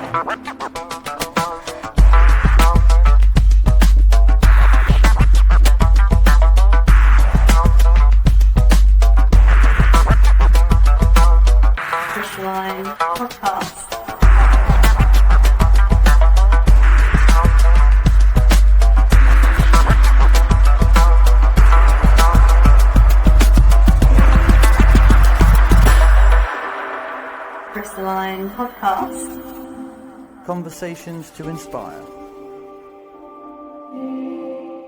Crystalline podcast. Crystalline podcast. Conversations to inspire.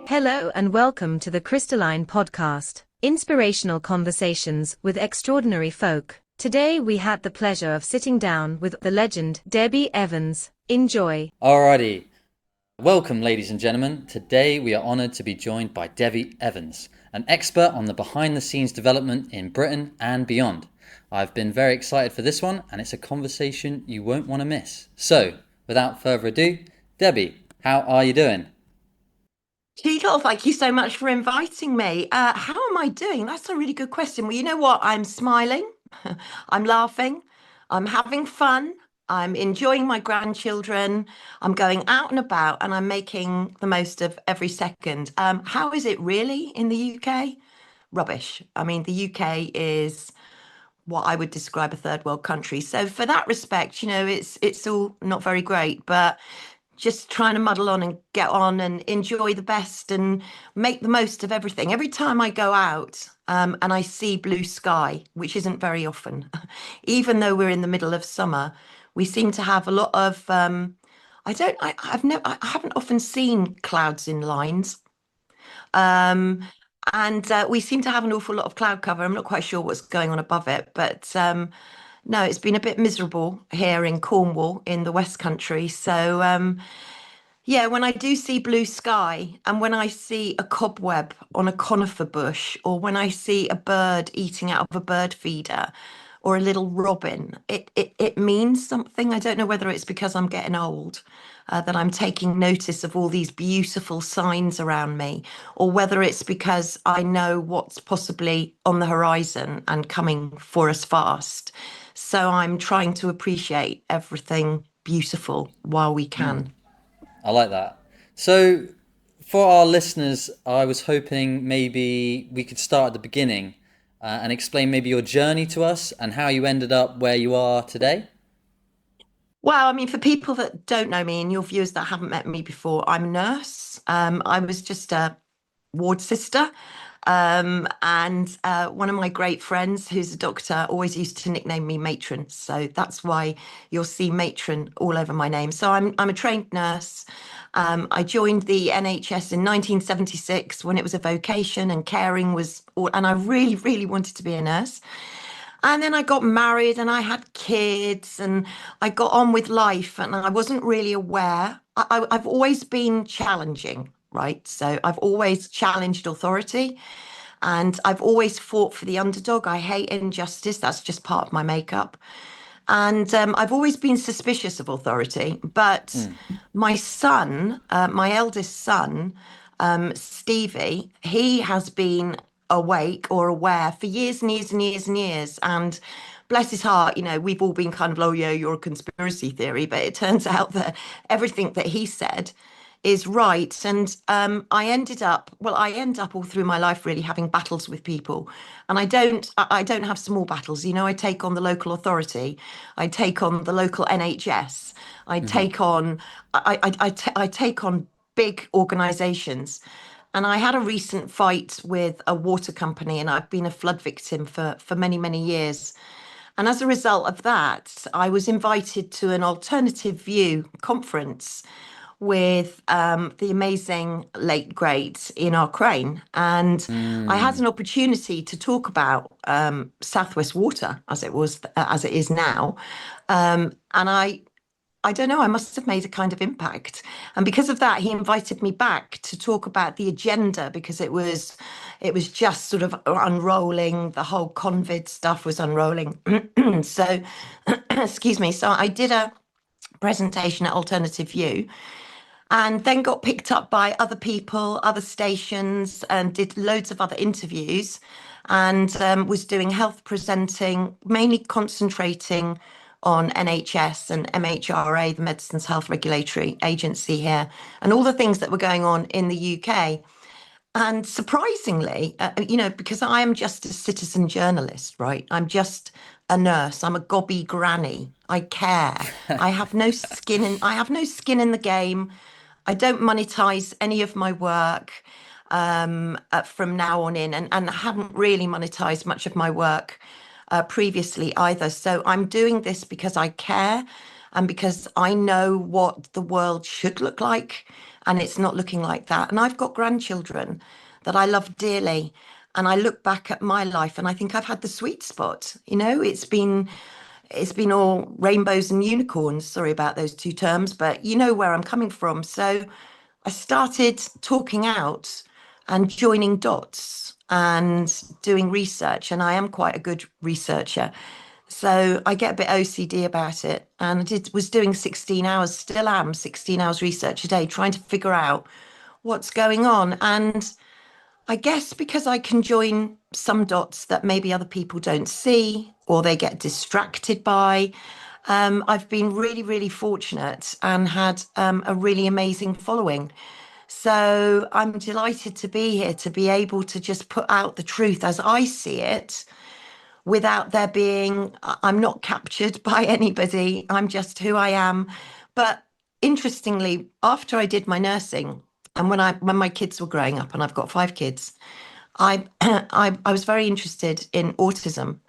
Hello and welcome to the Crystalline podcast, inspirational conversations with extraordinary folk. Today we had the pleasure of sitting down with the legend Debbie Evans. Enjoy. Alrighty. Welcome, ladies and gentlemen. Today we are honoured to be joined by Debbie Evans, an expert on the behind-the-scenes development in Britain and beyond. I've been very excited for this one, and it's a conversation you won't want to miss. So, without further ado, Debbie, how are you doing? Cheadle, thank you so much for inviting me. How am I doing? That's a really good question. Well, you know what? I'm smiling, I'm laughing, I'm having fun, I'm enjoying my grandchildren, I'm going out and about, and I'm making the most of every second. How is it really in the UK? Rubbish. I mean, the UK is what I would describe a third world country. So for that respect, you know, it's all not very great, but just trying to muddle on and get on and enjoy the best and make the most of everything. Every time I go out and I see blue sky, which isn't very often, even though we're in the middle of summer, we seem to have a lot of, I haven't often seen clouds in lines. And we seem to have an awful lot of cloud cover. I'm not quite sure what's going on above it, but no, it's been a bit miserable here in Cornwall in the West Country. So yeah, when I do see blue sky and when I see a cobweb on a conifer bush, or when I see a bird eating out of a bird feeder or a little robin, it means something. I don't know whether it's because I'm getting old, that I'm taking notice of all these beautiful signs around me, or whether it's because I know what's possibly on the horizon and coming for us fast. So I'm trying to appreciate everything beautiful while we can. I like that. So for our listeners, I was hoping maybe we could start at the beginning and explain maybe your journey to us and how you ended up where you are today. Well, I mean, for people that don't know me and your viewers that haven't met me before, I'm a nurse. I was just a ward sister. And one of my great friends, who's a doctor, always used to nickname me Matron. So that's why you'll see Matron all over my name. So I'm a trained nurse. I joined the NHS in 1976 when it was a vocation and caring was, and I really, really wanted to be a nurse. And then I got married and I had kids and I got on with life and I wasn't really aware. I've always been challenging, right? So I've always challenged authority and I've always fought for the underdog. I hate injustice. That's just part of my makeup. And I've always been suspicious of authority. But my son, my eldest son, Stevie, he has been awake or aware for years and years and years and years, and bless his heart, you know, we've all been kind of, oh yeah, you're a conspiracy theory, but it turns out that everything that he said is right. And I end up all through my life really having battles with people, and I don't have small battles. You know, I take on the local authority, I take on the local NHS, I take on big organizations. And I had a recent fight with a water company, and I've been a flood victim for many, many years. And as a result of that, I was invited to an alternative view conference with the amazing late great Ian Crane. And I had an opportunity to talk about Southwest Water as it is now. And I don't know, I must have made a kind of impact. And because of that, he invited me back to talk about the agenda, because it was just sort of unrolling. The whole COVID stuff was unrolling. So, excuse me. So I did a presentation at Alternative View and then got picked up by other people, other stations, and did loads of other interviews and was doing health presenting, mainly concentrating on NHS and MHRA, the Medicines Health Regulatory Agency here, and all the things that were going on in the UK. And surprisingly, because I am just a citizen journalist, right? I'm just a nurse. I'm a gobby granny. I care. I have no skin in the game. I don't monetize any of my work from now on in, and I haven't really monetized much of my work previously either. So I'm doing this because I care and because I know what the world should look like, and it's not looking like that. And I've got grandchildren that I love dearly. And I look back at my life and I think I've had the sweet spot. It's been all rainbows and unicorns. Sorry about those two terms, but you know where I'm coming from. So I started talking out and joining dots and doing research. And I am quite a good researcher. So I get a bit OCD about it. And was doing 16 hours, still am 16 hours research a day, trying to figure out what's going on. And I guess because I can join some dots that maybe other people don't see or they get distracted by, I've been really, really fortunate and had a really amazing following. So I'm delighted to be here to be able to just put out the truth as I see it without there being, I'm not captured by anybody. I'm just who I am. But interestingly, after I did my nursing and when my kids were growing up, and I've got 5 kids, I I was very interested in autism,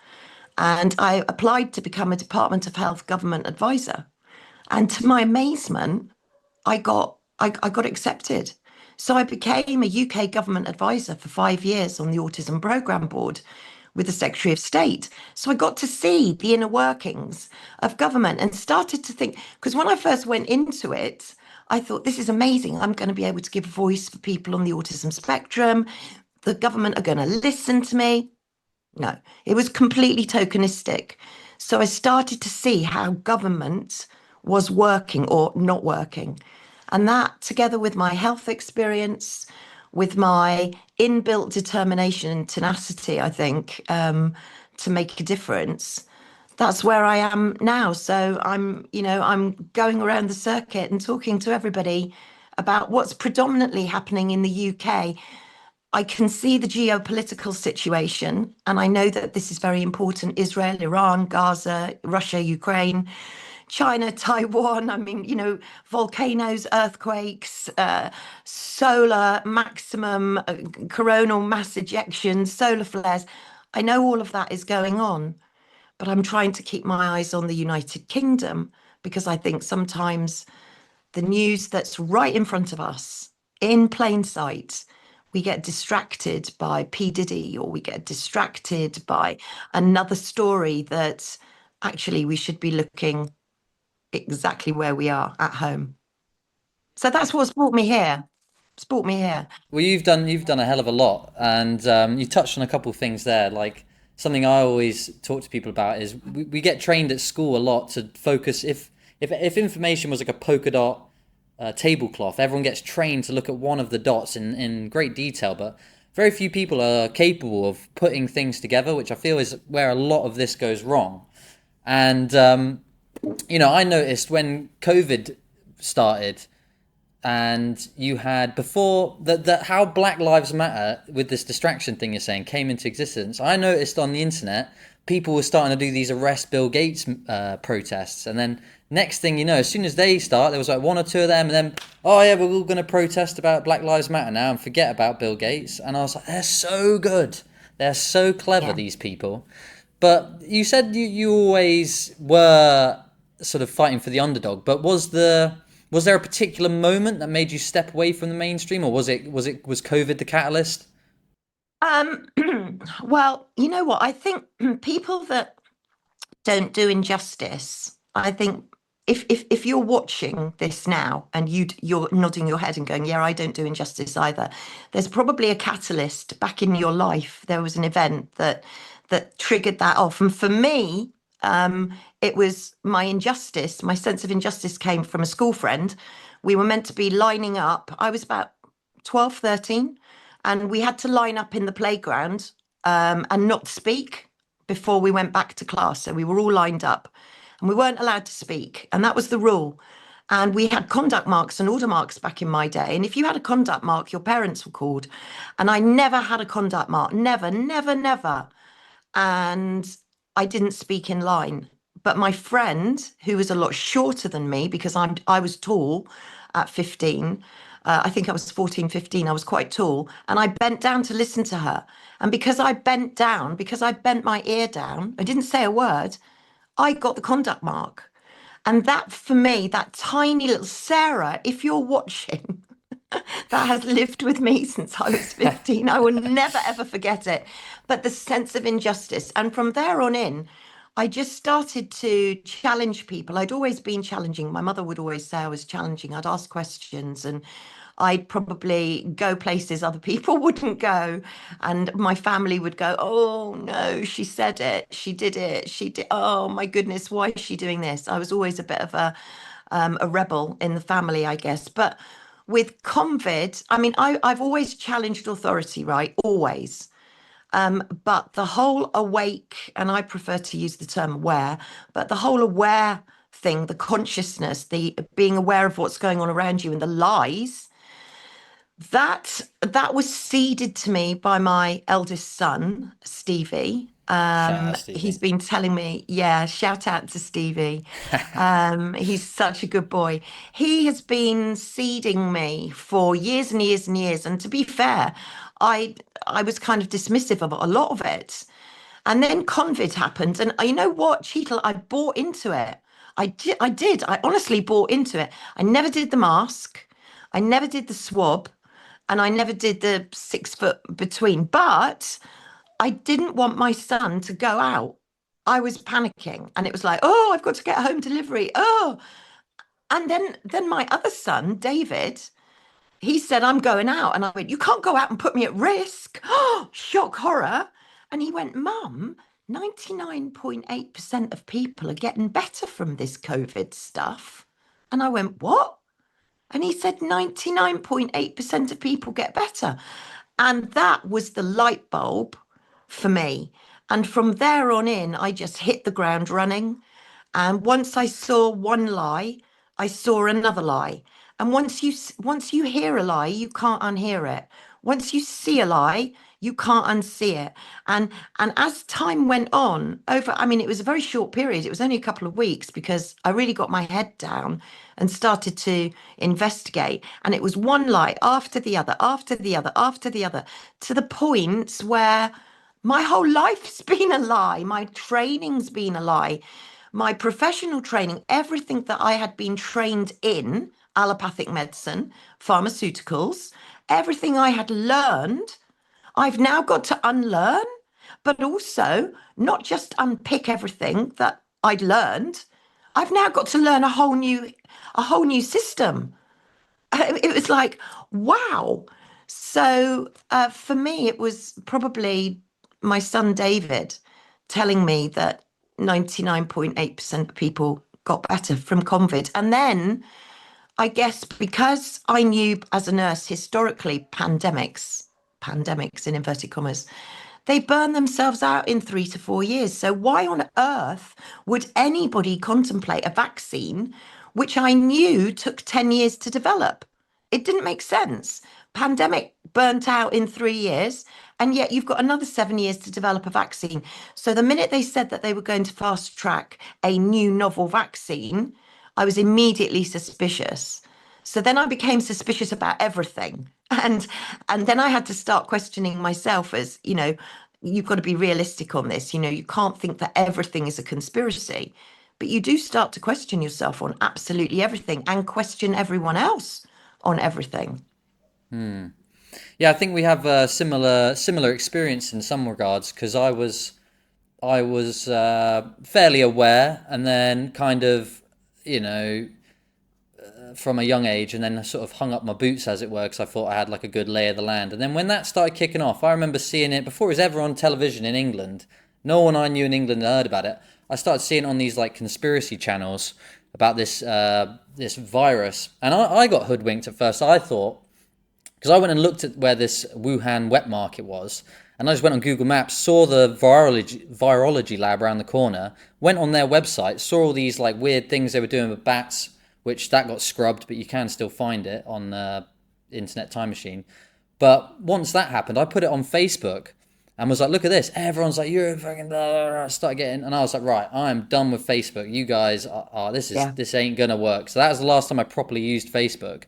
and I applied to become a Department of Health government advisor. And to my amazement, I got accepted. So I became a UK government advisor for 5 years on the Autism Programme Board with the Secretary of State. So I got to see the inner workings of government and started to think, because when I first went into it, I thought, this is amazing. I'm going to be able to give a voice for people on the autism spectrum. The government are going to listen to me. No, it was completely tokenistic. So I started to see how government was working or not working. And that, together with my health experience, with my inbuilt determination and tenacity, I think, to make a difference, that's where I am now. So I'm going around the circuit and talking to everybody about what's predominantly happening in the UK. I can see the geopolitical situation, and I know that this is very important. Israel, Iran, Gaza, Russia, Ukraine, China, Taiwan. I mean, volcanoes, earthquakes, solar maximum, coronal mass ejections, solar flares. I know all of that is going on, but I'm trying to keep my eyes on the United Kingdom because I think sometimes the news that's right in front of us, in plain sight, we get distracted by P. Diddy, or we get distracted by another story that actually we should be looking exactly where we are at home. So that's what's brought me here. It's brought me here. Well, you've done a hell of a lot, and you touched on a couple of things there. Like something I always talk to people about is we get trained at school a lot to focus. If information was like a polka dot tablecloth, everyone gets trained to look at one of the dots in great detail, but very few people are capable of putting things together, which I feel is where a lot of this goes wrong. And I noticed when COVID started and you had before that how Black Lives Matter with this distraction thing you're saying came into existence. I noticed on the internet people were starting to do these arrest Bill Gates protests, and then next thing you know, as soon as they start, there was like one or two of them, and then oh yeah, we're all going to protest about Black Lives Matter now and forget about Bill Gates. And I was like, they're so good, they're so clever, Yeah. these people. But you said you always were sort of fighting for the underdog, but was there a particular moment that made you step away from the mainstream, or was COVID the catalyst? Um, well, you know what? I think people that don't do injustice, I think if you're watching this now and you're nodding your head and going, yeah, I don't do injustice either, there's probably a catalyst back in your life. There was an event that triggered that off. And for me, it was my sense of injustice came from a school friend. We were meant to be lining up. I was about 12, 13, and we had to line up in the playground and not speak before we went back to class. So we were all lined up. and we weren't allowed to speak. And that was the rule. And we had conduct marks and order marks back in my day. And if you had a conduct mark, your parents were called. And I never had a conduct mark. Never, never, never. And I didn't speak in line. But my friend, who was a lot shorter than me, because I was tall at 15, I think I was 14, 15, I was quite tall, and I bent down to listen to her. And because I bent down, because I bent my ear down, I didn't say a word, I got the conduct mark. And that for me, that tiny little Sarah, if you're watching, that has lived with me since I was 15. I will never, ever forget it. But the sense of injustice. And from there on in, I just started to challenge people. I'd always been challenging. My mother would always say I was challenging. I'd ask questions and I'd probably go places other people wouldn't go. And my family would go, oh no, she said it. She did it. She did. Oh my goodness, why is she doing this? I was always a bit of a rebel in the family, I guess. But with COVID, I mean, I've always challenged authority, right? Always. But the whole awake, and I prefer to use the term aware, but the whole aware thing, the consciousness, the being aware of what's going on around you and the lies, that was seeded to me by my eldest son, Stevie. Shout out, He's Stevie. been telling me, yeah, shout out to Stevie. He's such a good boy. He has been seeding me for years and years and years. And to be fair, I I was kind of dismissive of a lot of it. And then COVID happened. And you know what, Cheetle, I bought into it. I did. I honestly bought into it. I never did the mask. I never did the swab. And I never did the 6 foot between. But I didn't want my son to go out. I was panicking and it was like, oh, I've got to get home delivery. Oh, and then my other son, David, he said, I'm going out. And I went, you can't go out and put me at risk. Oh, shock horror. And he went, Mum, 99.8% of people are getting better from this COVID stuff. And I went, what? And he said 99.8% of people get better. And that was the light bulb for me. And from there on in, I just hit the ground running. And once I saw one lie, I saw another lie. And once you hear a lie, you can't unhear it. Once you see a lie, you can't unsee it. And as time went on, over, I mean, it was a very short period. It was only a couple of weeks because I really got my head down and started to investigate. And it was one lie after the other, after the other, after the other, to the point where my whole life's been a lie. My training's been a lie. My professional training, everything that I had been trained in, allopathic medicine, pharmaceuticals, everything I had learned, I've now got to unlearn, but also not just unpick everything that I'd learned. I've now got to learn a whole new system. It was like, wow. So for me, it was probably my son David telling me that 99.8% of people got better from COVID. And then I guess because I knew as a nurse historically pandemics in inverted commas, they burn themselves out in 3 to 4 years. So why on earth would anybody contemplate a vaccine which I knew took 10 years to develop? It didn't make sense. Pandemic burnt out in 3 years, and yet you've got another 7 years to develop a vaccine. So the minute they said that they were going to fast track a new novel vaccine, I was immediately suspicious. So then I became suspicious about everything. And then I had to start questioning myself as, you've got to be realistic on this. You can't think that everything is a conspiracy, but you do start to question yourself on absolutely everything and question everyone else on everything. Yeah, I think we have a similar experience in some regards because I was fairly aware, and then kind of, you know, from a young age, and then I sort of hung up my boots, as it were, because I thought I had like a good lay of the land. And then when that started kicking off, I remember seeing it before it was ever on television in England. No one I knew in England heard about it. I started seeing it on these like conspiracy channels about this virus, and I got hoodwinked at first. I thought, because I went and looked at where this Wuhan wet market was, And I just went on Google Maps, saw the virology lab around the corner, went on their website, saw all these like weird things they were doing with bats, which that got scrubbed, but you can still find it on Internet Time Machine. But once that happened, I put it on Facebook and was like, look at this. Everyone's like, you're fucking blah, blah, blah. Start getting, and I was like, right, I'm done with Facebook. You guys are Yeah. this ain't gonna work. So that was the last time I properly used Facebook.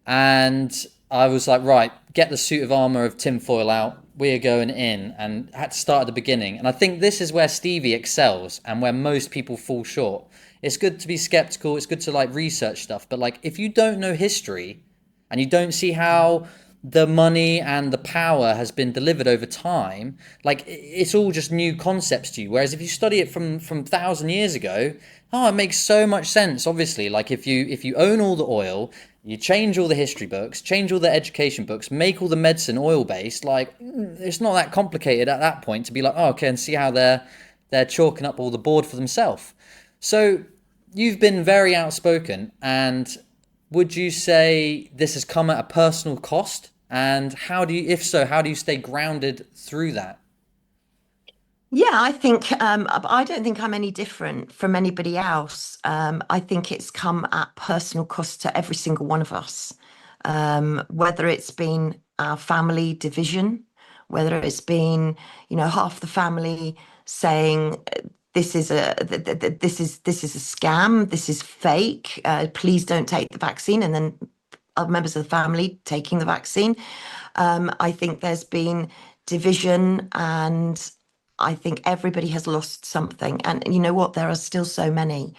And I was like, right, get the suit of armor of tinfoil out. We are going in, and had to start at the beginning. And I think this is where Stevie excels and where most people fall short. It's good to be skeptical. It's good to like research stuff. But like, if you don't know history and you don't see how the money and the power has been delivered over time, like it's all just new concepts to you. Whereas if you study it from 1,000 years ago, oh, it makes so much sense. Obviously, like if you own all the oil, you change all the history books, change all the education books, make all the medicine oil based. Like it's not that complicated at that point to be like, oh, okay, and see how they're chalking up all the board for themselves. So you've been very outspoken, and would you say this has come at a personal cost? And how do you, if so, how do you stay grounded through that? Yeah, I think I don't think I'm any different from anybody else. I think it's come at personal cost to every single one of us, whether it's been our family division, whether it's been, half the family saying this is a scam, this is fake, please don't take the vaccine, and then other members of the family taking the vaccine. I think there's been division, and I think everybody has lost something. And you know what? There are still so many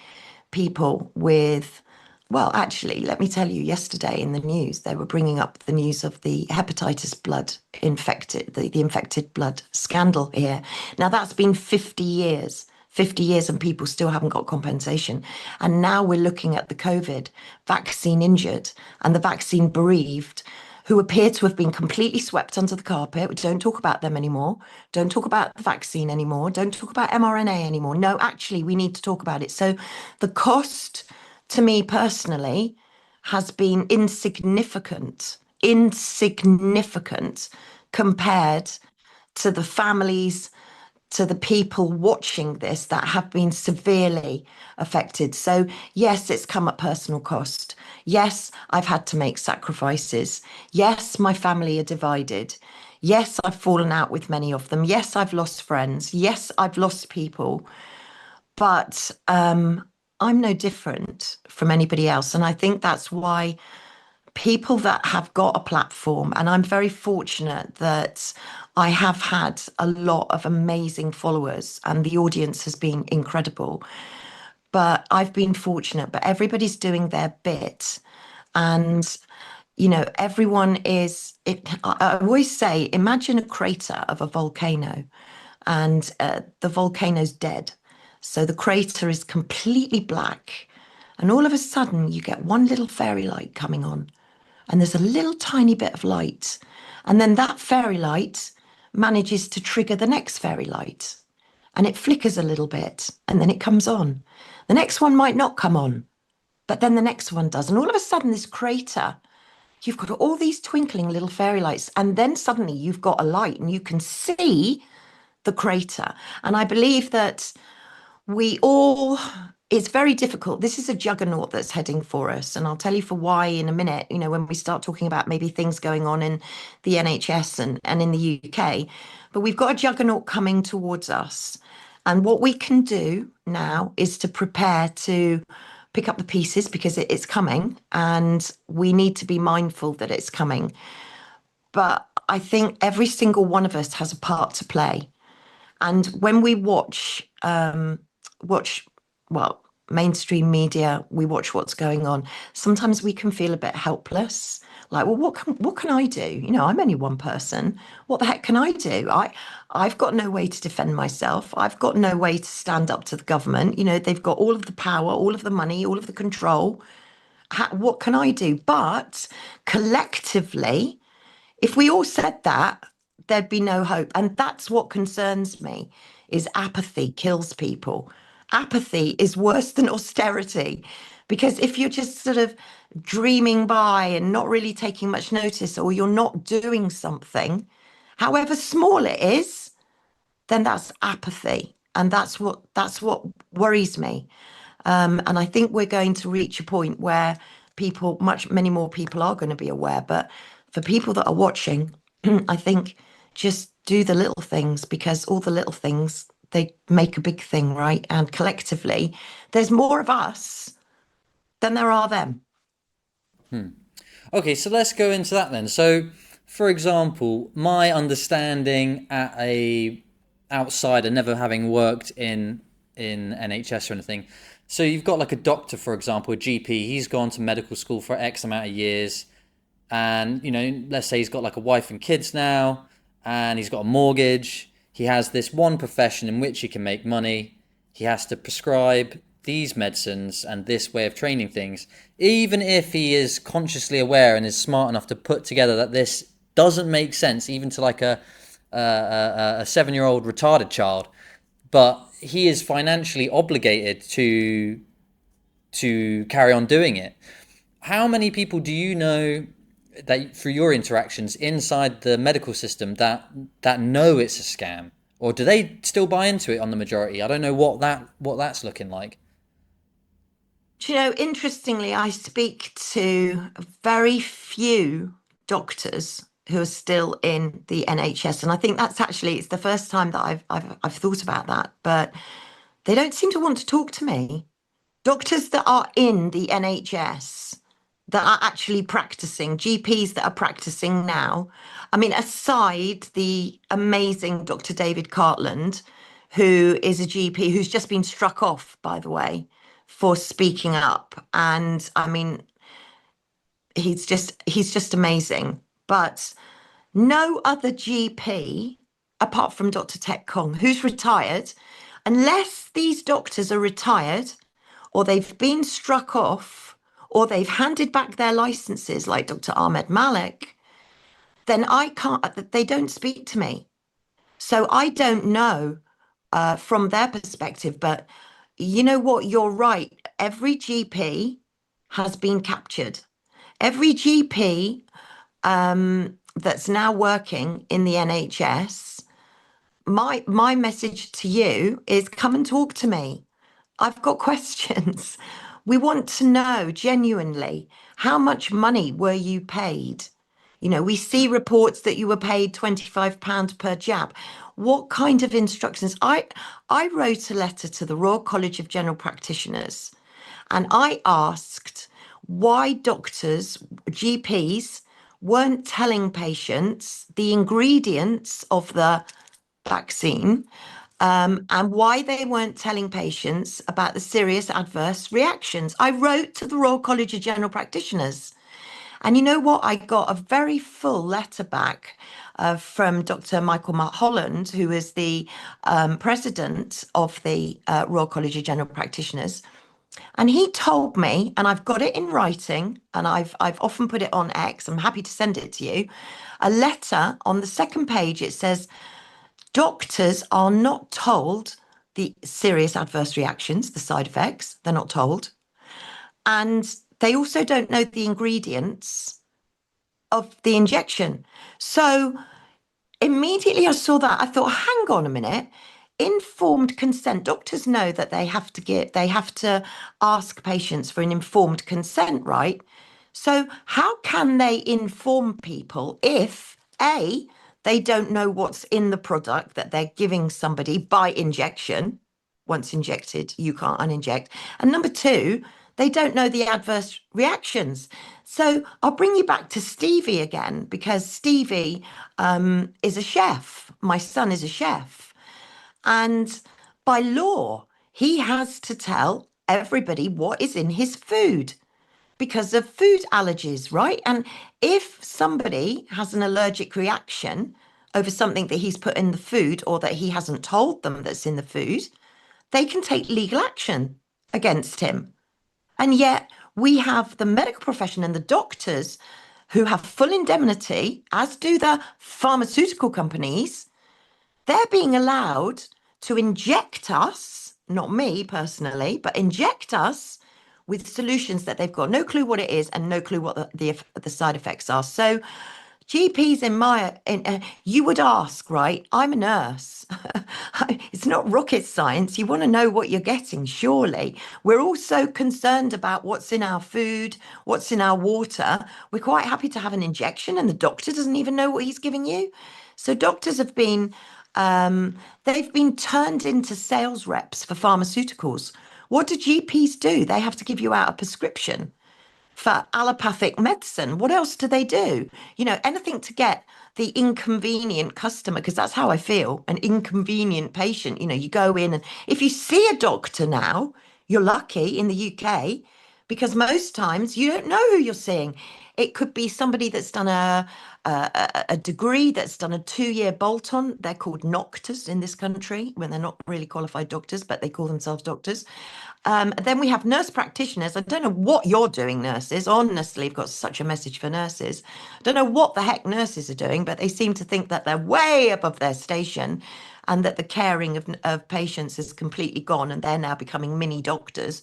people with, well, actually, let me tell you, yesterday in the news, they were bringing up the news of the hepatitis blood infected, the infected blood scandal here. Now, that's been 50 years. 50 years and people still haven't got compensation. And now we're looking at the COVID vaccine injured and the vaccine bereaved, who appear to have been completely swept under the carpet. We don't talk about them anymore. Don't talk about the vaccine anymore. Don't talk about mRNA anymore. No, actually, we need to talk about it. So the cost to me personally has been insignificant compared to the families, to the people watching this that have been severely affected. So, yes, it's come at personal cost. Yes, I've had to make sacrifices. Yes, my family are divided. Yes, I've fallen out with many of them. Yes, I've lost friends. Yes, I've lost people. But I'm no different from anybody else. And I think that's why people that have got a platform, and I'm very fortunate that I have had a lot of amazing followers and the audience has been incredible. But I've been fortunate, but everybody's doing their bit. And, everyone is, I always say, imagine a crater of a volcano and the volcano's dead. So the crater is completely black. And all of a sudden, you get one little fairy light coming on and there's a little tiny bit of light. And then that fairy light manages to trigger the next fairy light and it flickers a little bit and then it comes on. The next one might not come on, but then the next one does. And all of a sudden, this crater, you've got all these twinkling little fairy lights. And then suddenly you've got a light and you can see the crater. And I believe that we all, it's very difficult. This is a juggernaut that's heading for us. And I'll tell you for why in a minute, when we start talking about maybe things going on in the NHS and in the UK. But we've got a juggernaut coming towards us. And what we can do now is to prepare to pick up the pieces because it's coming and we need to be mindful that it's coming. But I think every single one of us has a part to play. And when we watch, well, mainstream media, we watch what's going on. Sometimes we can feel a bit helpless. Like, well, what can I do? I'm only one person. What the heck can I do? I've got no way to defend myself. I've got no way to stand up to the government. They've got all of the power, all of the money, all of the control. What can I do? But collectively, if we all said that, there'd be no hope. And that's what concerns me, is apathy kills people. Apathy is worse than austerity, because if you're just sort of dreaming by and not really taking much notice, or you're not doing something, however small it is, then that's apathy. And that's what worries me. And I think we're going to reach a point where many more people are going to be aware. But for people that are watching, I think just do the little things, because all the little things, they make a big thing, right? And collectively, there's more of us than there are them. Okay, so let's go into that then. So, for example, my understanding at a outsider, never having worked in NHS or anything. So you've got like a doctor, for example, a GP. He's gone to medical school for X amount of years, and let's say he's got like a wife and kids now, and he's got a mortgage. He has this one profession in which he can make money. He has to prescribe these medicines and this way of training things, even if he is consciously aware and is smart enough to put together that this doesn't make sense, even to like a 7-year-old retarded child. But he is financially obligated to carry on doing it. How many people do you know that through your interactions inside the medical system that know it's a scam, or do they still buy into it on the majority? I don't know what that's looking like. Do you know, interestingly, I speak to very few doctors who are still in the NHS, and I think it's the first time that I've thought about that. But they don't seem to want to talk to me. Doctors that are in the NHS that are actually practicing, GPs that are practicing now. I mean, aside the amazing Dr. David Cartland, who is a GP who's just been struck off, by the way, for speaking up. And I mean, he's just amazing. But no other GP, apart from Dr. Tek Kong, who's retired, unless these doctors are retired or they've been struck off or they've handed back their licenses like Dr. Ahmed Malik, then they don't speak to me. So I don't know from their perspective, but you know what? You're right. Every GP has been captured. Every GP that's now working in the NHS, my message to you is come and talk to me. I've got questions. We want to know genuinely, how much money were you paid? We see reports that you were paid £25 per jab. What kind of instructions? I wrote a letter to the Royal College of General Practitioners, and I asked why doctors, GPs, weren't telling patients the ingredients of the vaccine, and why they weren't telling patients about the serious adverse reactions. I wrote to the Royal College of General Practitioners. And you know what? I got a very full letter back from Dr. Michael Mulholland, who is the president of the Royal College of General Practitioners. And he told me, and I've got it in writing, and I've often put it on X, I'm happy to send it to you, a letter. On the second page, it says, doctors are not told the serious adverse reactions, the side effects, they're not told. And they also don't know the ingredients of the injection. So immediately I saw that, I thought, hang on a minute. Informed consent. Doctors know that they have to ask patients for an informed consent, right? So how can they inform people if A, they don't know what's in the product that they're giving somebody by injection? Once injected, you can't uninject. And number two, they don't know the adverse reactions. So I'll bring you back to Stevie again, because Stevie is a chef. My son is a chef. And by law, he has to tell everybody what is in his food because of food allergies, right? And if somebody has an allergic reaction over something that he's put in the food or that he hasn't told them that's in the food, they can take legal action against him. And yet we have the medical profession and the doctors who have full indemnity, as do the pharmaceutical companies. They're being allowed to inject us, not me personally, but inject us with solutions that they've got no clue what it is and no clue what the side effects are. So GPs you would ask, right? I'm a nurse. It's not rocket science. You want to know what you're getting, surely. We're all so concerned about what's in our food, what's in our water. We're quite happy to have an injection, and the doctor doesn't even know what he's giving you. So doctors have been, they've been turned into sales reps for pharmaceuticals. What do GPs do? They have to give you out a prescription for allopathic medicine. What else do they do? Anything to get the inconvenient customer, because that's how I feel, an inconvenient patient. You go in, and if you see a doctor now, you're lucky in the UK, because most times you don't know who you're seeing. It could be somebody that's done a degree, that's done a 2-year bolt on. They're called doctors in this country when they're not really qualified doctors, but they call themselves doctors. Then we have nurse practitioners. I don't know what you're doing, nurses. Honestly, we've got such a message for nurses. I don't know what the heck nurses are doing, but they seem to think that they're way above their station and that the caring of patients is completely gone, and they're now becoming mini doctors.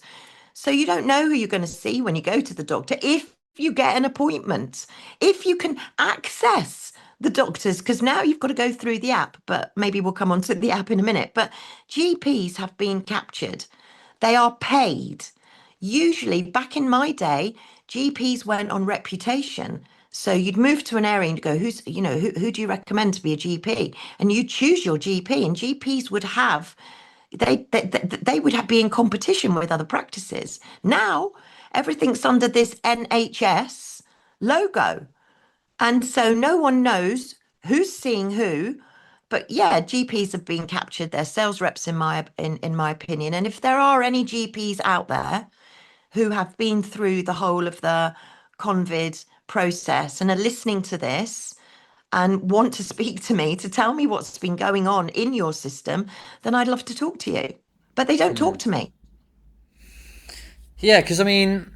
So you don't know who you're going to see when you go to the doctor, if you get an appointment, if you can access the doctors, because now you've got to go through the app, but maybe we'll come on to the app in a minute. But GPs have been captured. They are paid. Usually, back in my day, GPs went on reputation. So you'd move to an area and go, who do you recommend to be a GP? And you choose your GP, and GPs would have, they would be in competition with other practices. Now, everything's under this NHS logo. And so no one knows who's seeing who. But yeah, GPs have been captured. They're sales reps in my opinion. And if there are any GPs out there who have been through the whole of the COVID process and are listening to this and want to speak to me to tell me what's been going on in your system, then I'd love to talk to you. But they don't talk to me. Yeah, because I mean,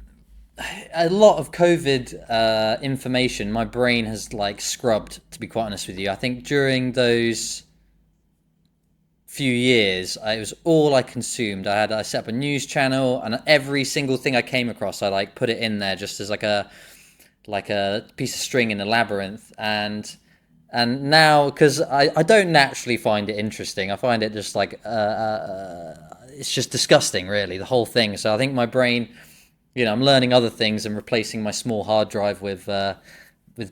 a lot of COVID information, my brain has like scrubbed. To be quite honest with you, I think during those few years, it was all I consumed. I set up a news channel, and every single thing I came across, I like put it in there just as like a piece of string in a labyrinth. And now, because I don't naturally find it interesting, I find it just like it's just disgusting, really, the whole thing. So I think my brain, I'm learning other things and replacing my small hard drive with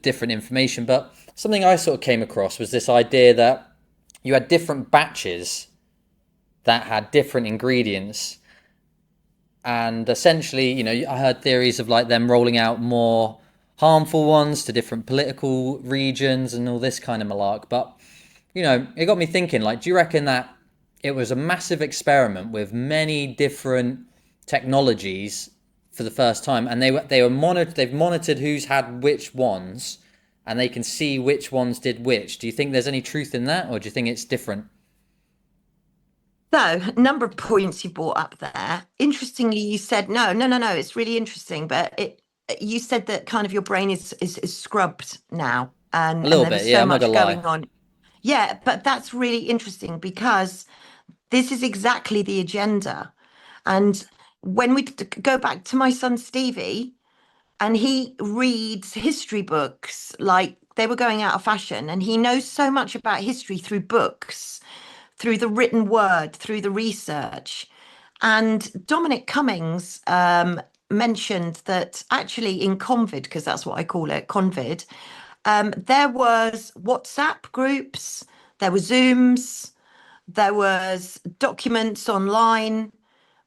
different information. But something I sort of came across was this idea that you had different batches that had different ingredients, and essentially, I heard theories of like them rolling out more harmful ones to different political regions and all this kind of malark. But it got me thinking, like, do you reckon that it was a massive experiment with many different technologies for the first time, and they've monitored who's had which ones, and they can see which ones did which? Do you think there's any truth in that, or do you think it's different? So, a number of points you brought up there. Interestingly, you said no. It's really interesting, but you said that kind of your brain is scrubbed now, and A little there bit, was yeah. so I'm not much gonna lie. going on. Yeah, but that's really interesting because this is exactly the agenda. And when we go back to my son Stevie, and he reads history books like they were going out of fashion, and he knows so much about history through books, through the written word, through the research. And Dominic Cummings mentioned that actually in COVID, because that's what I call it, COVID, there was WhatsApp groups, there were Zooms, there was documents online,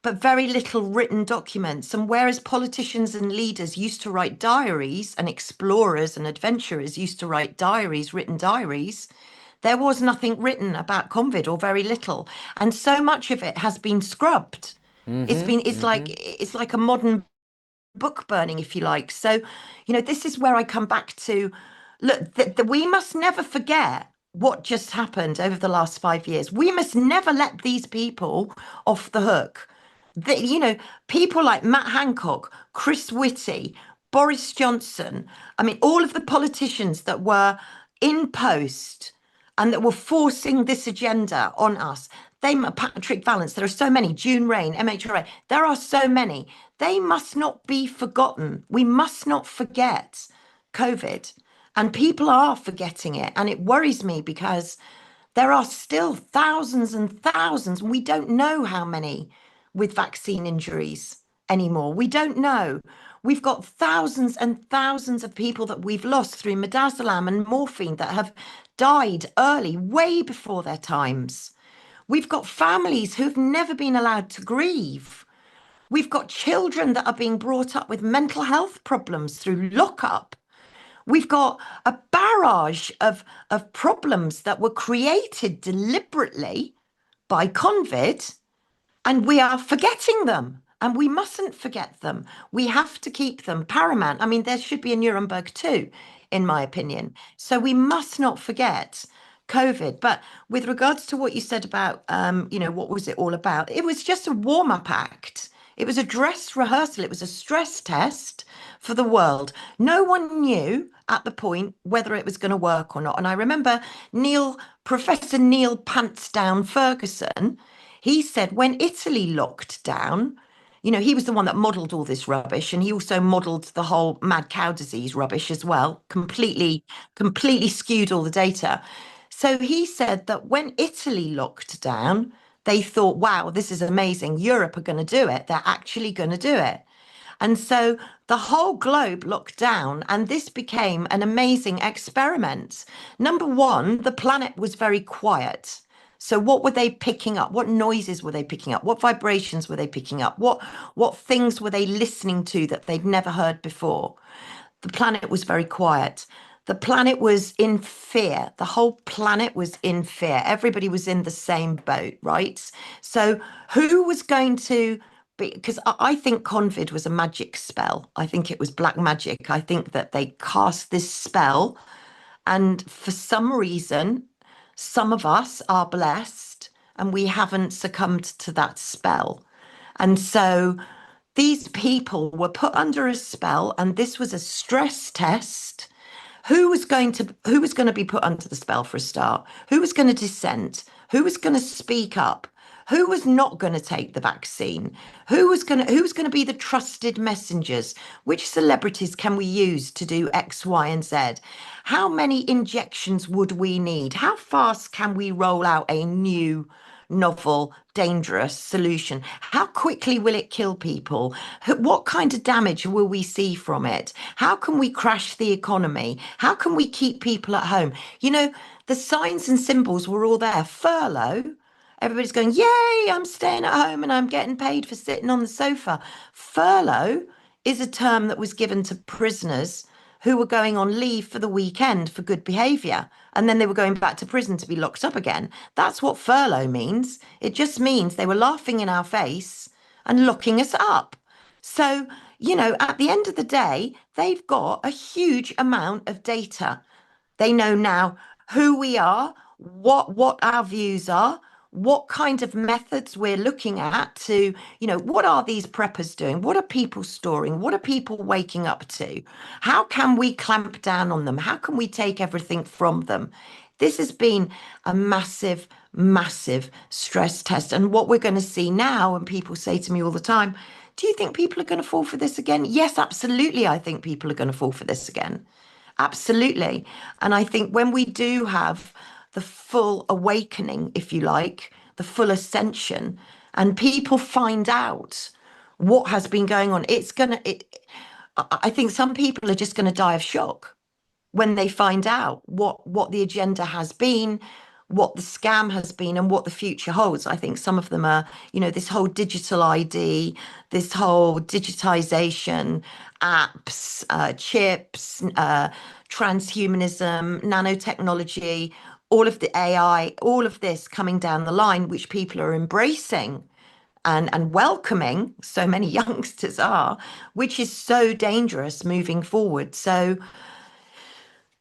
but very little written documents. And whereas politicians and leaders used to write diaries, and explorers and adventurers used to write diaries, written diaries, there was nothing written about COVID, or very little. And so much of it has been scrubbed. It's like a modern book burning, if you like. So, this is where I come back to, look, we must never forget what just happened over the last 5 years. We must never let these people off the hook. People like Matt Hancock, Chris Whitty, Boris Johnson, I mean, all of the politicians that were in post and that were forcing this agenda on us. Patrick Vallance, there are so many, June Rain, MHRA, there are so many. They must not be forgotten. We must not forget COVID. And people are forgetting it. And it worries me because there are still thousands and thousands, and we don't know how many with vaccine injuries anymore. We don't know. We've got thousands and thousands of people that we've lost through midazolam and morphine that have died early, way before their times. We've got families who've never been allowed to grieve. We've got children that are being brought up with mental health problems through lockup. We've got a barrage of problems that were created deliberately by COVID, and we are forgetting them. And we mustn't forget them. We have to keep them paramount. I mean, there should be a Nuremberg too, in my opinion. So we must not forget COVID. But with regards to what you said about, what was it all about? It was just a warm-up act. It was a dress rehearsal. It was a stress test for the world. No one knew at the point whether it was going to work or not. And I remember Professor Neil Pants Down Ferguson, he said when Italy locked down, he was the one that modelled all this rubbish, and he also modelled the whole mad cow disease rubbish as well, completely skewed all the data. So he said that when Italy locked down, they thought, wow, this is amazing. Europe are going to do it. They're actually going to do it. And so the whole globe locked down, and this became an amazing experiment. Number one, the planet was very quiet. So what were they picking up? What noises were they picking up? What vibrations were they picking up? What things were they listening to that they'd never heard before? The planet was very quiet. The planet was in fear. The whole planet was in fear. Everybody was in the same boat, right? So who was going to be, because I think COVID was a magic spell. I think it was black magic. I think that they cast this spell, and for some reason, some of us are blessed and we haven't succumbed to that spell. And so these people were put under a spell, and this was a stress test. Who was going to be put under the spell for a start? Who was going to dissent? Who was going to speak up? Who was not going to take the vaccine? Who was going to be the trusted messengers? Which celebrities can we use to do X, Y, and Z? How many injections would we need? How fast can we roll out a new novel, dangerous solution? How quickly will it kill people? What kind of damage will we see from it? How can we crash the economy? How can we keep people at home? The signs and symbols were all there. Furlough. Everybody's going, yay, I'm staying at home and I'm getting paid for sitting on the sofa. Furlough is a term that was given to prisoners who were going on leave for the weekend for good behaviour. And then they were going back to prison to be locked up again. That's what furlough means. It just means they were laughing in our face and locking us up. So, at the end of the day, they've got a huge amount of data. They know now who we are, what our views are, what kind of methods we're looking at to, what are these preppers doing? What are people storing? What are people waking up to? How can we clamp down on them? How can we take everything from them? This has been a massive, massive stress test. And what we're going to see now, and people say to me all the time, do you think people are going to fall for this again? Yes, absolutely. I think people are going to fall for this again. Absolutely. And I think when we do have the full awakening, if you like, the full ascension, and people find out what has been going on, I think some people are just going to die of shock when they find out what the agenda has been, what the scam has been, and what the future holds. I think some of them are, this whole digital ID, this whole digitization, apps, chips, transhumanism, nanotechnology, all of the AI, all of this coming down the line, which people are embracing and welcoming, so many youngsters are, which is so dangerous moving forward. So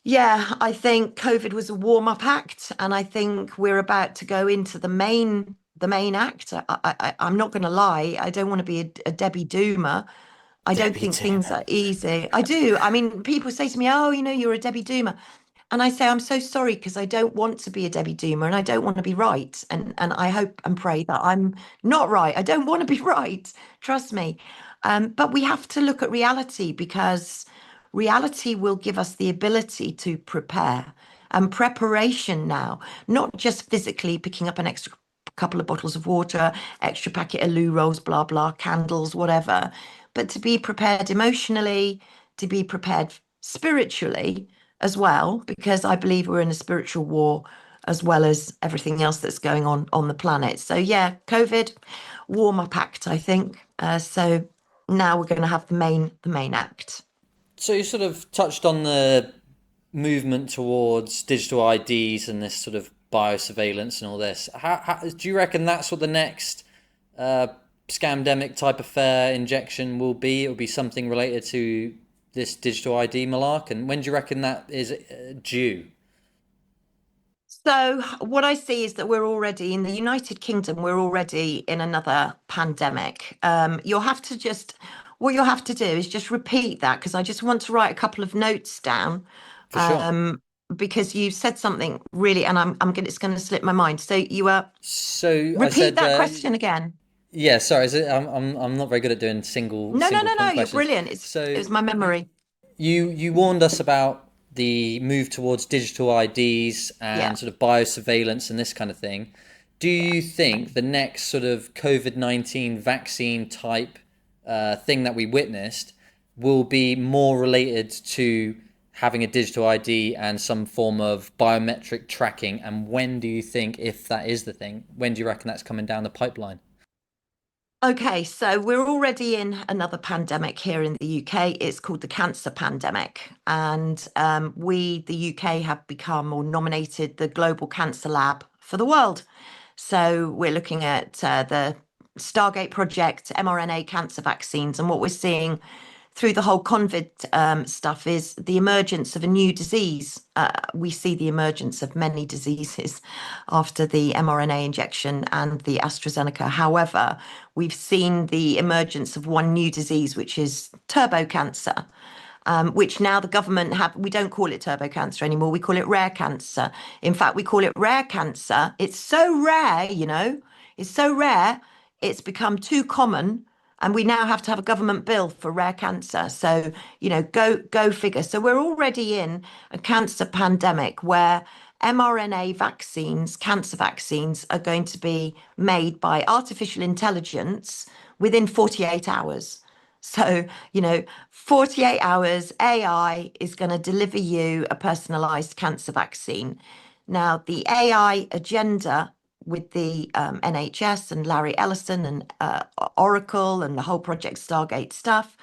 yeah, I think COVID was a warm-up act, and I think we're about to go into the main act. I'm not going to lie, I don't want to be a Debbie Doomer. I don't Debbie think things Doomer. are easy. I do. I mean, people say to me, "Oh, you're a Debbie Doomer," and I say, "I'm so sorry because I don't want to be a Debbie Doomer, and I don't want to be right, and I hope and pray that I'm not right. I don't want to be right. Trust me." But we have to look at reality because reality will give us the ability to prepare. And preparation now, not just physically picking up an extra couple of bottles of water, extra packet of loo rolls, blah, blah, candles, whatever, but to be prepared emotionally, to be prepared spiritually as well, because I believe we're in a spiritual war as well as everything else that's going on the planet. So yeah, COVID, warm up act, I think. So now we're going to have the main act. So you sort of touched on the movement towards digital IDs and this sort of biosurveillance and all this. How do you reckon that's what the next uh, scamdemic type affair injection will be? It will be something related to this digital ID malark. And when do you reckon that is due? So what I see is that we're already in the United Kingdom, we're already in another pandemic. What you'll have to do is just repeat that because I just want to write a couple of notes down, For sure. um, because you said something really, and it's going to slip my mind. So So I repeat said, that question again. yeah. Sorry, I'm not very good at doing single No, no, single no, no, point you're questions. brilliant. It So was my memory. you warned us about the move towards digital IDs Yeah, and sort of biosurveillance and this kind of thing. Do yeah. you think the next sort of COVID-19 vaccine type thing that we witnessed will be more related to having a digital ID and some form of biometric tracking? And when do you think, if that is the thing, when do you reckon that's coming down the pipeline? Okay, so we're already in another pandemic here in the UK. It's called the cancer pandemic. And the UK, have become or nominated the global cancer lab for the world. So we're looking at the Stargate project, mRNA cancer vaccines. And what we're seeing through the whole COVID stuff is the emergence of a new disease. We see the emergence of many diseases after the mRNA injection and the AstraZeneca. However, we've seen the emergence of one new disease, which is turbo cancer, which now the government have, we don't call it turbo cancer anymore. We call it rare cancer. In fact, we call it rare cancer. It's so rare, it's so rare, it's become too common. And we now have to have a government bill for rare cancer. So, go figure. So we're already in a cancer pandemic where mRNA vaccines, cancer vaccines, are going to be made by artificial intelligence within 48 hours. So, 48 hours, AI is going to deliver you a personalized cancer vaccine. Now, the AI agenda with the NHS and Larry Ellison and Oracle and the whole Project Stargate stuff,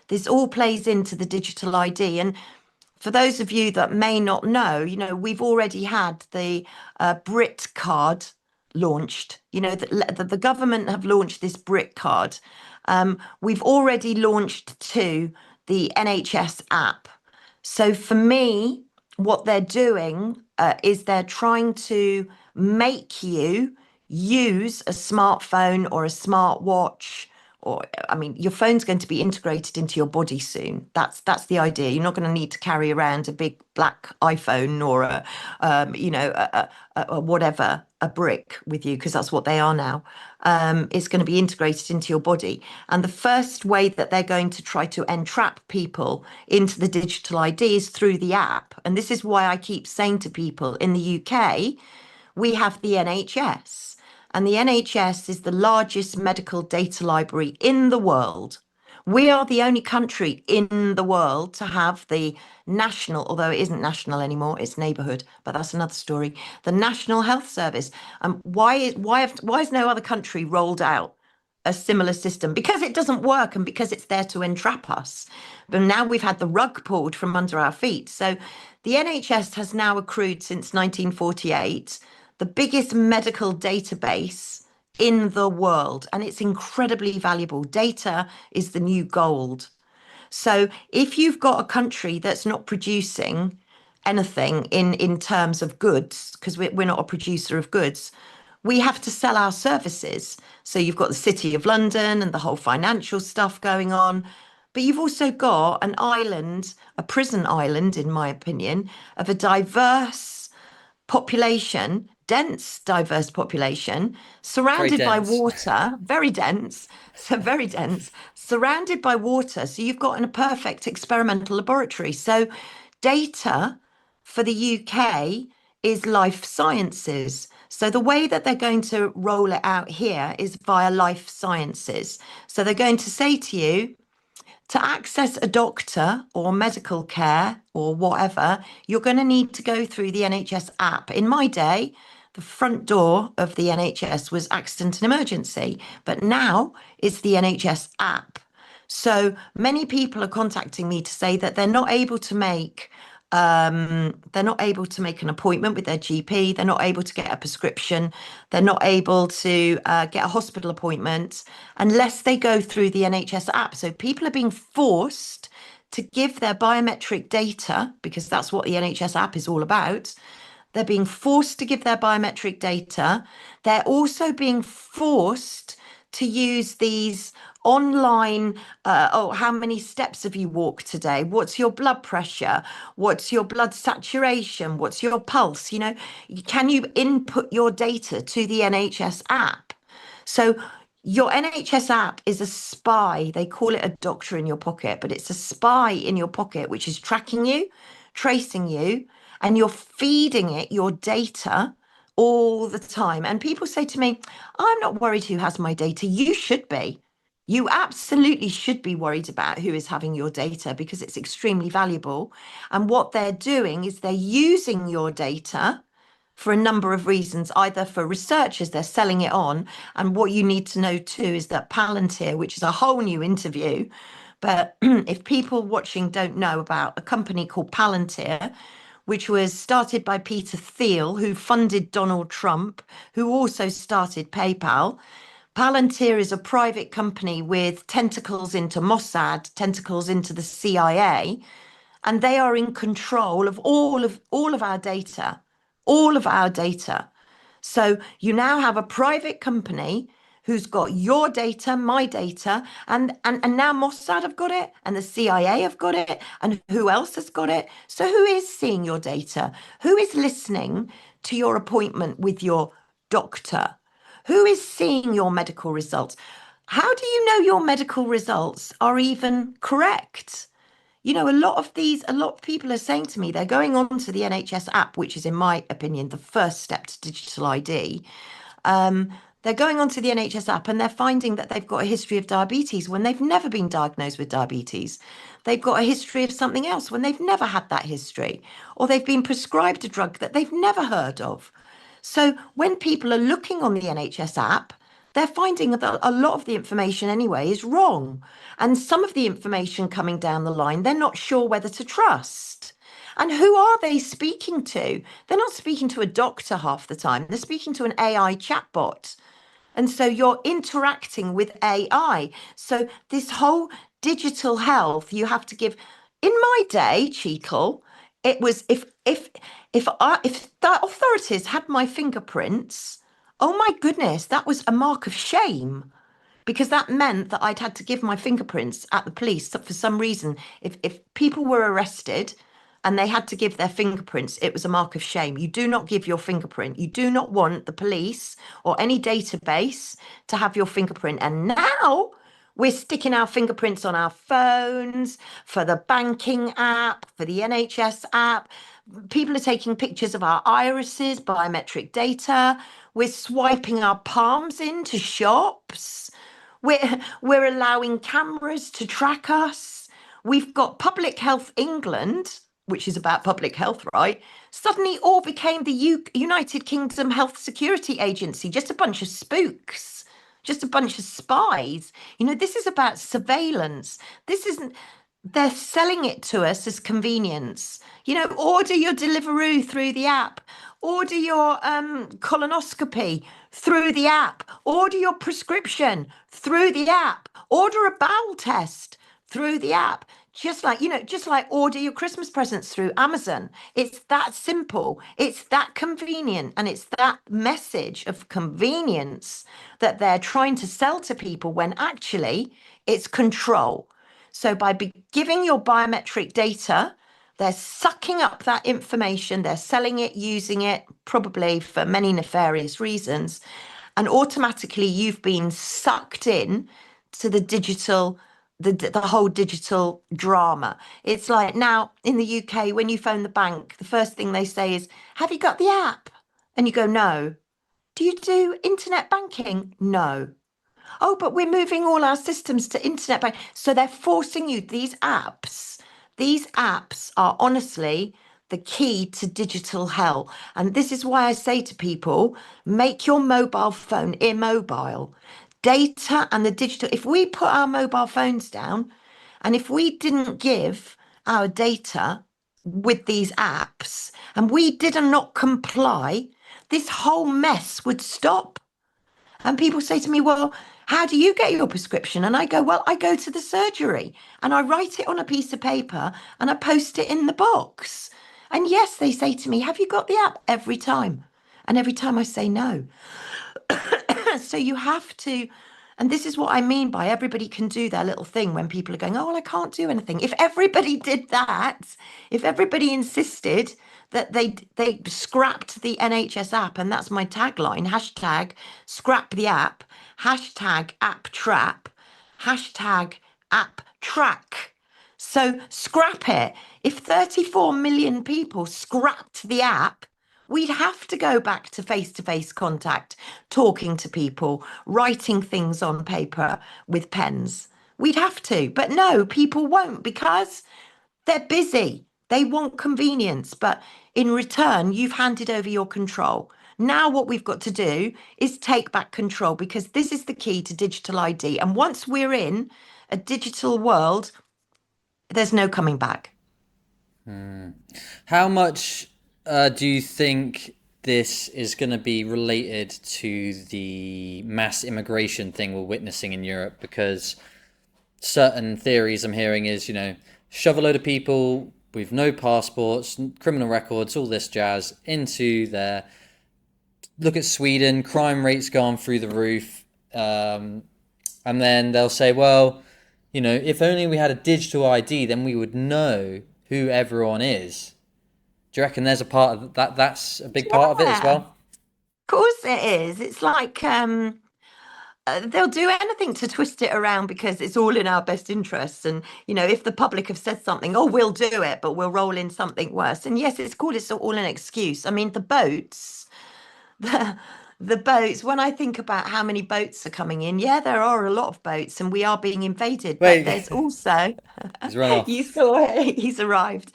this all plays into the digital ID. And for those of you that may not know, we've already had the Brit card launched. The government have launched this Brit card. We've already launched to the NHS app. So for me, what they're doing is they're trying to make you use a smartphone or a smartwatch, or I mean, your phone's going to be integrated into your body soon. That's the idea. You're not going to need to carry around a big black iPhone or a whatever, a brick with you, because that's what they are now. It's going to be integrated into your body. And the first way that they're going to try to entrap people into the digital ID is through the app. And this is why I keep saying to people in the UK, we have the NHS. And the NHS is the largest medical data library in the world. We are the only country in the world to have the national, although it isn't national anymore, it's neighbourhood, but that's another story. The National Health Service. And why has no other country rolled out a similar system? Because it doesn't work and because it's there to entrap us. But now we've had the rug pulled from under our feet. So the NHS has now accrued since 1948 the biggest medical database in the world, and it's incredibly valuable. Data is the new gold. So if you've got a country that's not producing anything in terms of goods, because we're not a producer of goods, we have to sell our services. So you've got the City of London and the whole financial stuff going on. But you've also got an island, a prison island, in my opinion, of a diverse population dense, diverse population, surrounded by dense. water, very dense, so very dense, surrounded by water. So you've got a perfect experimental laboratory. So data for the UK is life sciences. So the way that they're going to roll it out here is via life sciences. So they're going to say to you, to access a doctor or medical care or whatever, you're going to need to go through the NHS app. In my day, the front door of the NHS was accident and emergency, but now it's the NHS app. So many people are contacting me to say that they're not able to make an appointment with their GP. They're not able to get a prescription. They're not able to get a hospital appointment unless they go through the NHS app. So people are being forced to give their biometric data, because that's what the NHS app is all about. They're being forced to give their biometric data. They're also being forced to use these online, how many steps have you walked today? What's your blood pressure? What's your blood saturation? What's your pulse? Can you input your data to the NHS app? So your NHS app is a spy. They call it a doctor in your pocket, but it's a spy in your pocket, which is tracking you, tracing you, and you're feeding it your data all the time. And people say to me, I'm not worried who has my data. You should be. You absolutely should be worried about who is having your data, because it's extremely valuable. And what they're doing is they're using your data for a number of reasons, either for researchers, they're selling it on. And what you need to know too is that Palantir, which is a whole new interview, but if people watching don't know about a company called Palantir, which was started by Peter Thiel, who funded Donald Trump, who also started PayPal. Palantir is a private company with tentacles into Mossad, tentacles into the CIA, and they are in control of all of our data, all of our data. So you now have a private company who's got your data, my data, and now Mossad have got it, and the CIA have got it, and who else has got it? So who is seeing your data? Who is listening to your appointment with your doctor? Who is seeing your medical results? How do you know your medical results are even correct? A lot of people are saying to me they're going on to the NHS app, which is, in my opinion, the first step to digital ID. They're going onto the NHS app and they're finding that they've got a history of diabetes when they've never been diagnosed with diabetes. They've got a history of something else when they've never had that history, or they've been prescribed a drug that they've never heard of. So when people are looking on the NHS app, they're finding that a lot of the information anyway is wrong. And some of the information coming down the line, they're not sure whether to trust. And who are they speaking to? They're not speaking to a doctor half the time. They're speaking to an AI chatbot. And so you're interacting with AI. So this whole digital health, you have to give. In my day, Cheekle, it was if the authorities had my fingerprints, oh my goodness, that was a mark of shame, because that meant that I'd had to give my fingerprints at the police for some reason. If people were arrested and they had to give their fingerprints, it was a mark of shame. You do not give your fingerprint. You do not want the police or any database to have your fingerprint. And now we're sticking our fingerprints on our phones, for the banking app, for the NHS app. People are taking pictures of our irises, biometric data. We're swiping our palms into shops. We're allowing cameras to track us. We've got Public Health England, which is about public health, right? Suddenly all became the United Kingdom Health Security Agency, just a bunch of spooks, just a bunch of spies. This is about surveillance. This isn't, they're selling it to us as convenience. Order your Deliveroo through the app. Order your colonoscopy through the app. Order your prescription through the app. Order a bowel test through the app. Just like order your Christmas presents through Amazon. It's that simple. It's that convenient. And it's that message of convenience that they're trying to sell to people, when actually it's control. So by giving your biometric data, They're sucking up that information, they're selling it, using it, probably for many nefarious reasons. And automatically you've been sucked in to the digital, the whole digital drama. It's like now in the UK, when you phone the bank, the first thing they say is, "Have you got the app?" And you go, "No." "Do you do internet banking?" "No." "Oh, but we're moving all our systems to internet bank." So they're forcing you, these apps. These apps are honestly the key to digital hell. And this is why I say to people, make your mobile phone immobile. Data and the digital, if we put our mobile phones down and if we didn't give our data with these apps and we did not comply, this whole mess would stop. And people say to me, "Well, how do you get your prescription?" And I go, "Well, I go to the surgery and I write it on a piece of paper and I post it in the box." And yes, they say to me, "Have you got the app?" Every time. And every time I say no. So you have to, and this is what I mean by everybody can do their little thing when people are going, "Oh, well, I can't do anything." If everybody did that, if everybody insisted that they scrapped the NHS app, and that's my tagline, hashtag scrap the app, hashtag app trap, hashtag app track. So scrap it. If 34 million people scrapped the app, we'd have to go back to face contact, talking to people, writing things on paper with pens. We'd have to. But no, people won't because they're busy. They want convenience. But in return, you've handed over your control. Now, what we've got to do is take back control because this is the key to digital ID. And once we're in a digital world, there's no coming back. How much do you think this is going to be related to the mass immigration thing we're witnessing in Europe? Because certain theories I'm hearing is, shove a load of people with no passports, criminal records, all this jazz into there. Look at Sweden, crime rates gone through the roof. And then they'll say, well, if only we had a digital ID, then we would know who everyone is. Do you reckon there's a part of that? That's a big part of it as Yeah, well? of course it is. It's like they'll do anything to twist it around because it's all in our best interests. And, if the public have said something, "Oh, we'll do it, but we'll roll in something worse." And yes, it's all an excuse. I mean, the boats, the, the boats, when I think about how many boats are coming in, yeah, there are a lot of boats and we are being invaded. But Wait, there's also, he's run off. you saw it, he's arrived.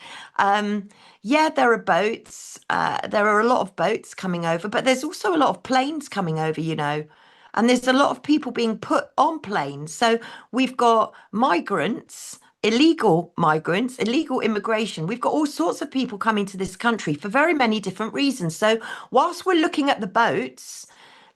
Yeah, there are boats. There are a lot of boats coming over, but there's also a lot of planes coming over. And there's a lot of people being put on planes. So we've got migrants, illegal migrants, illegal immigration. We've got all sorts of people coming to this country for very many different reasons. So whilst we're looking at the boats,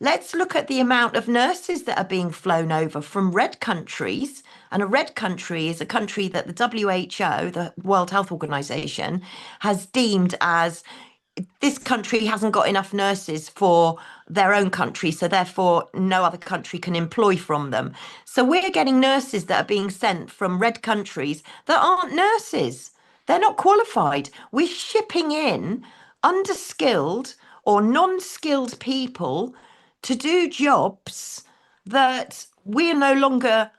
let's look at the amount of nurses that are being flown over from red countries. And a red country is a country that the WHO, the World Health Organization, has deemed as this country hasn't got enough nurses for their own country, so therefore no other country can employ from them. So we're getting nurses that are being sent from red countries that aren't nurses. They're not qualified. We're shipping in underskilled or non-skilled people to do jobs that we're not longer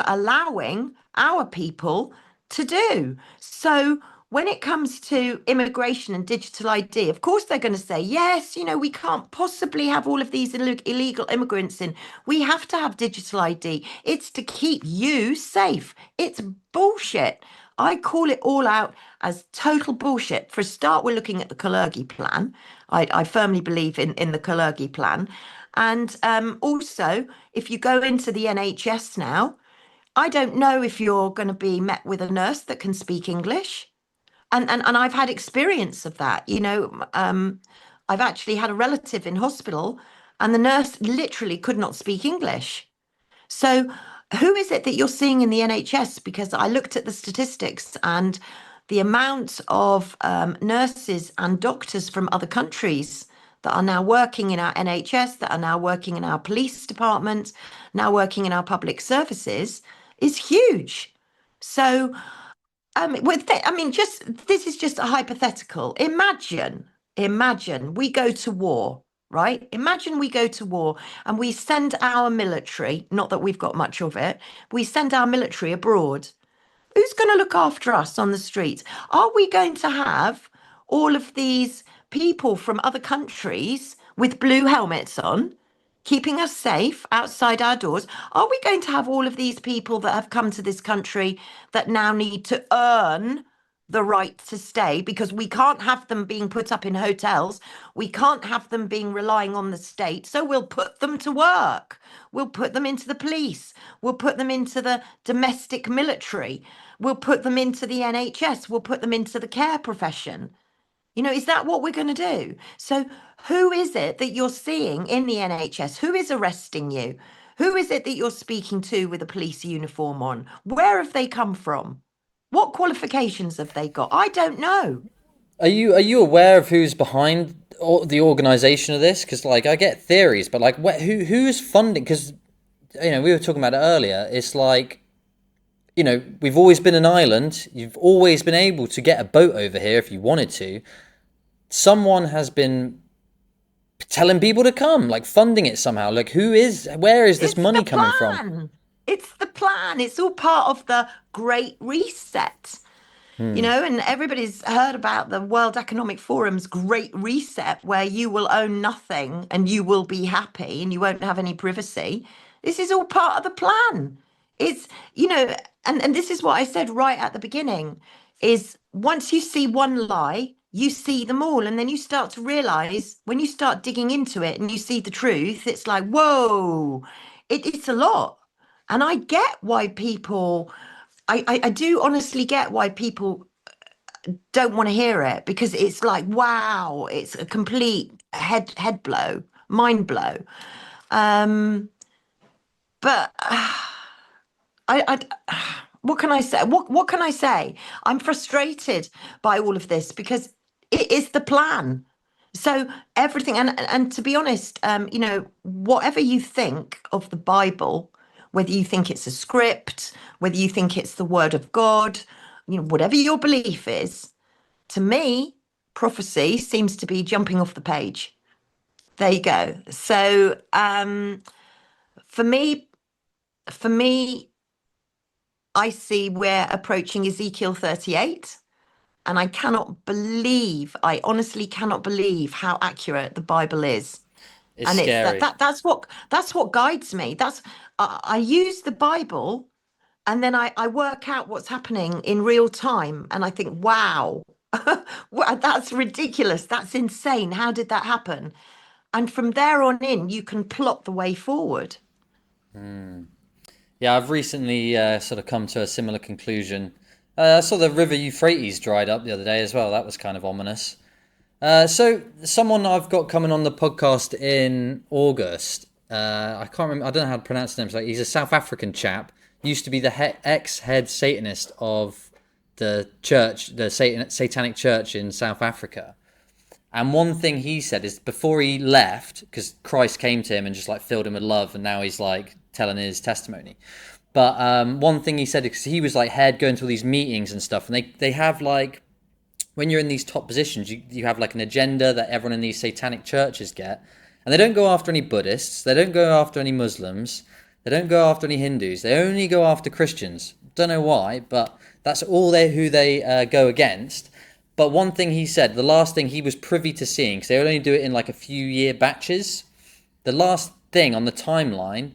allowing our people to do. So when it comes to immigration and digital ID, of course they're going to say, yes, we can't possibly have all of these illegal immigrants in. We have to have digital ID. It's to keep you safe. It's bullshit. I call it all out as total bullshit. For a start, we're looking at the Kalergi plan. I firmly believe in the Kalergi plan. And also, if you go into the NHS now, I don't know if you're going to be met with a nurse that can speak English. And I've had experience of that. I've actually had a relative in hospital and the nurse literally could not speak English. So who is it that you're seeing in the NHS? Because I looked at the statistics and the amount of nurses and doctors from other countries that are now working in our NHS, that are now working in our police department, now working in our public services is huge. So just this is just a hypothetical. Imagine we go to war, right? Imagine we go to war and we send our military, not that we've got much of it, we send our military abroad. Who's going to look after us on the streets? Are we going to have all of these people from other countries with blue helmets on, keeping us safe outside our doors? Are we going to have all of these people that have come to this country that now need to earn the right to stay, because we can't have them being put up in hotels? We can't have them being relying on the state. So we'll put them to work. We'll put them into the police. We'll put them into the domestic military. We'll put them into the NHS. We'll put them into the care profession. Is that what we're going to do? So who is it that you're seeing in the NHS? Who is arresting you? Who is it that you're speaking to with a police uniform on? Where have they come from? What qualifications have they got? I don't know. Are you aware of who's behind the organization of this? Because like I get theories, but like who's funding? Because we were talking about it earlier. It's like we've always been an island. You've always been able to get a boat over here if you wanted to. Someone has been telling people to come, like funding it somehow. Like where is this money coming from? It's the plan. It's all part of the Great Reset. And everybody's heard about the World Economic Forum's Great Reset, where you will own nothing and you will be happy and you won't have any privacy. This is all part of the plan. It's, and this is what I said right at the beginning, is once you see one lie, you see them all. And then you start to realize when you start digging into it and you see the truth, it's like, whoa, it's a lot. And I get why people, I do honestly get why people don't want to hear it, because it's like, wow, it's a complete head blow, mind blow. But what can I say? What can I say? I'm frustrated by all of this because it is the plan. So everything, and to be honest, whatever you think of the Bible, whether you think it's a script, whether you think it's the word of God, whatever your belief is, to me, prophecy seems to be jumping off the page. There you go. So for me, I see we're approaching Ezekiel 38. And I honestly cannot believe how accurate the Bible is. It's And scary. that's what guides me. I use the Bible, and then I work out what's happening in real time, and I think, wow, that's ridiculous. That's insane. How did that happen? And from there on in, you can plot the way forward. Yeah, I've recently sort of come to a similar conclusion. I saw the River Euphrates dried up the other day as well. That was kind of ominous. So someone I've got coming on the podcast in August, I can't remember, I don't know how to pronounce his name. Like, he's a South African chap, used to be the ex-head Satanist of the church, the Satanic Church in South Africa. And one thing he said is before he left, because Christ came to him and just like filled him with love, and now he's like telling his testimony. But one thing he said, because he was like head going to all these meetings and stuff, and they have like, when you're in these top positions, you have like an agenda that everyone in these satanic churches get. And they don't go after any Buddhists, they don't go after any Muslims, they don't go after any Hindus, they only go after Christians. Don't know why, but that's all who they go against. But one thing he said, the last thing he was privy to seeing, because they only do it in like a few year batches, the last thing on the timeline,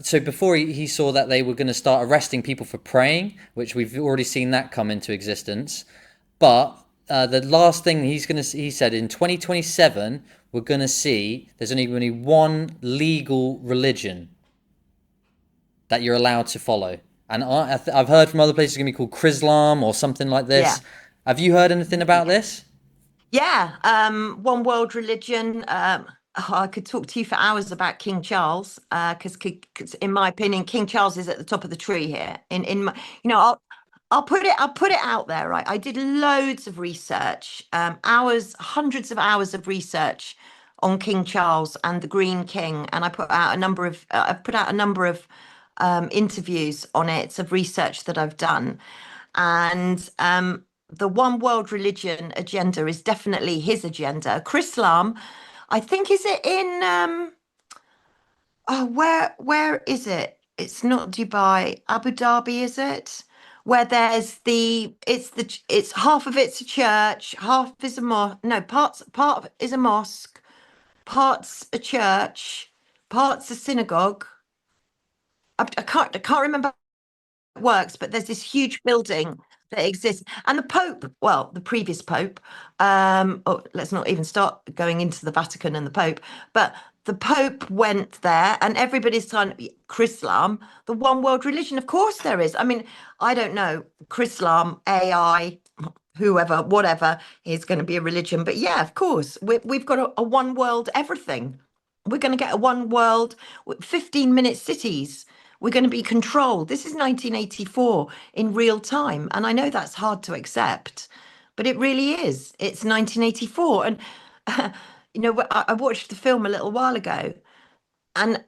so before he saw that they were going to start arresting people for praying, which we've already seen that come into existence. But the last thing he said in 2027, we're going to see there's only going to be one legal religion that you're allowed to follow. And I've heard from other places it's going to be called Crystalline or something like this. Yeah. Have you heard anything about this? Yeah, one world religion. I could talk to you for hours about King Charles, because in my opinion, King Charles is at the top of the tree here. I'll put it out there, right? I did loads of research, hundreds of hours of research on King Charles and the Green King, and I've put out a number of interviews on it, of research that I've done. And the one world religion agenda is definitely his agenda. Crystalline, I think, is it in oh, where is it? It's not Dubai, Abu Dhabi, is it? Where there's it's half of it's a church, half is a mosque. No, part is a mosque, parts a church, parts a synagogue. I can't remember how it works, but there's this huge building that exists. And the Pope, well, the previous Pope, oh, let's not even start going into the Vatican and the Pope, but the Pope went there and everybody's saying Chrislam, the one world religion. Of course there is. I mean, I don't know, Chrislam, AI, whoever, whatever is going to be a religion. But yeah, of course, we've got a one world everything. We're going to get a one world, 15-minute cities. We're going to be controlled. This is 1984 in real time. And I know that's hard to accept, but it really is. It's 1984. And, I watched the film a little while ago and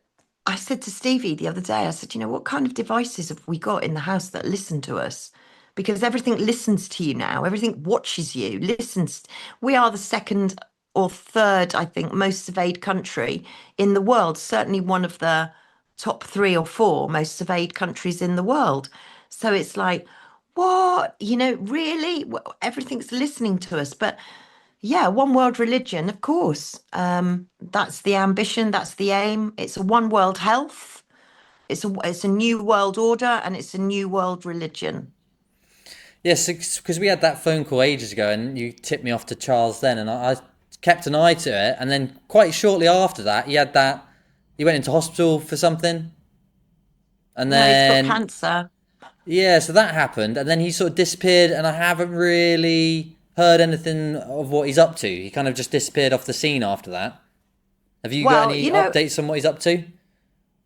I said to Stevie the other day, I said, what kind of devices have we got in the house that listen to us? Because everything listens to you now, everything watches you, listens. We are the second or third, I think, most surveyed country in the world, certainly one of the top 3 or 4 most surveyed countries in the world. So it's like, what? Really? Everything's listening to us. But yeah, one world religion, of course. That's the ambition, that's the aim. It's a one world health, it's a new world order, and it's a new world religion. Yes, because we had that phone call ages ago, and you tipped me off to Charles then, and I kept an eye to it, and then quite shortly after that, he went into hospital for something, and No, he's got then cancer. yeah, so that happened, and then he sort of disappeared, and I haven't really heard anything of what he's up to. He kind of just disappeared off the scene after that. Have you got Well, any updates on what he's up to?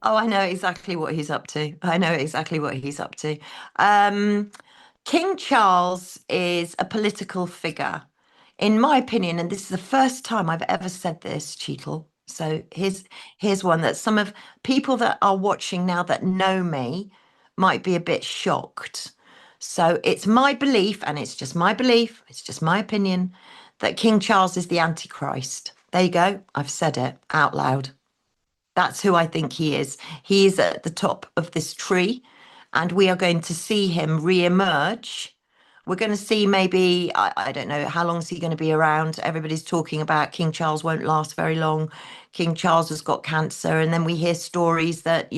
oh, I know exactly what he's up to. I know exactly what he's up to. Um, King Charles is a political figure, in my opinion, and this is the first time I've ever said this, Cheetle. So here's one that some of people that are watching now that know me might be a bit shocked. So it's my belief, and it's just my belief, it's just my opinion, that King Charles is the Antichrist. There you go. I've said it out loud. That's who I think he is. He is at the top of this tree, and we are going to see him re-emerge. We're going to see maybe, I don't know, how long is he going to be around? Everybody's talking about King Charles won't last very long. King Charles has got cancer. And then we hear stories that,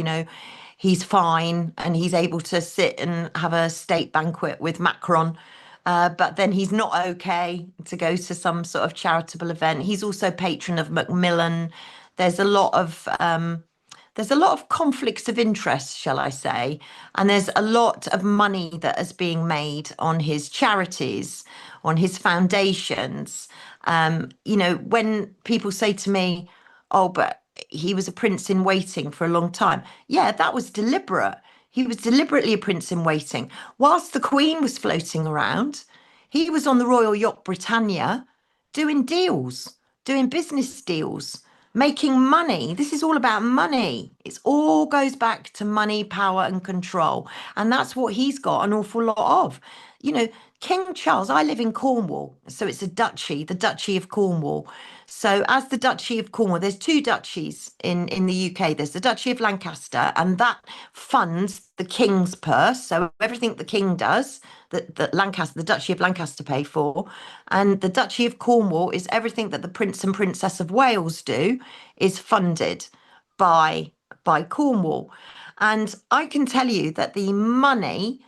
he's fine and he's able to sit and have a state banquet with Macron. But then he's not okay to go to some sort of charitable event. He's also patron of Macmillan. There's a lot of conflicts of interest, shall I say, and there's a lot of money that is being made on his charities, on his foundations. When people say to me, "Oh, but he was a prince in waiting for a long time," yeah, that was deliberate. He was deliberately a prince in waiting. Whilst the Queen was floating around, he was on the Royal Yacht Britannia doing deals, doing business deals, making money. This is all about money. It all goes back to money, power, and control. And that's what he's got an awful lot of. King Charles, I live in Cornwall, so it's a duchy, the Duchy of Cornwall. So, as the Duchy of Cornwall, there's 2 duchies in the UK. There's the Duchy of Lancaster, and that funds the king's purse. So, everything the king does, that Lancaster, the Duchy of Lancaster pay for. And the Duchy of Cornwall is everything that the Prince and Princess of Wales do is funded by Cornwall. And I can tell you that the money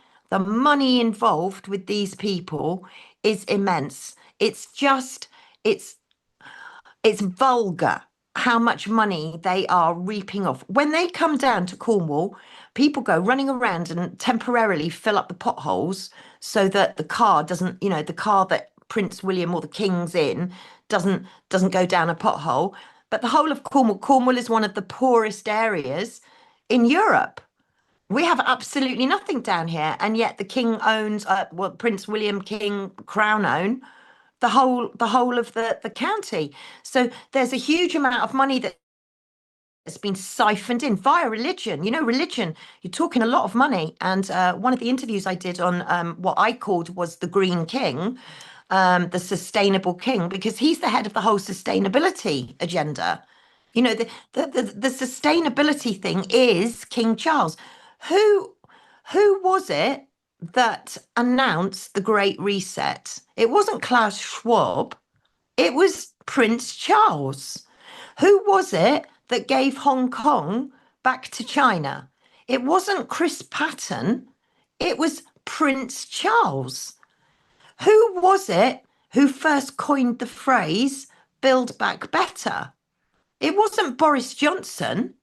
involved with these people is immense. It's it's vulgar how much money they are reaping off. When they come down to Cornwall, people go running around and temporarily fill up the potholes so that the car doesn't, the car that Prince William or the King's in doesn't go down a pothole. But the whole of Cornwall is one of the poorest areas in Europe. We have absolutely nothing down here, and yet the king owns, Prince William King Crown own the whole of the county. So there's a huge amount of money that it's been siphoned in via religion. You know, religion, you're talking a lot of money. And one of the interviews I did on what I called was the Green King, the Sustainable King, because he's the head of the whole sustainability agenda. You know, the sustainability thing is King Charles. Who who was it that announced the Great Reset? It wasn't Klaus Schwab. It was Prince Charles. Who was it that gave Hong Kong back to China? It wasn't Chris Patton. It was Prince Charles. Who was it who first coined the phrase build back better? It wasn't Boris Johnson.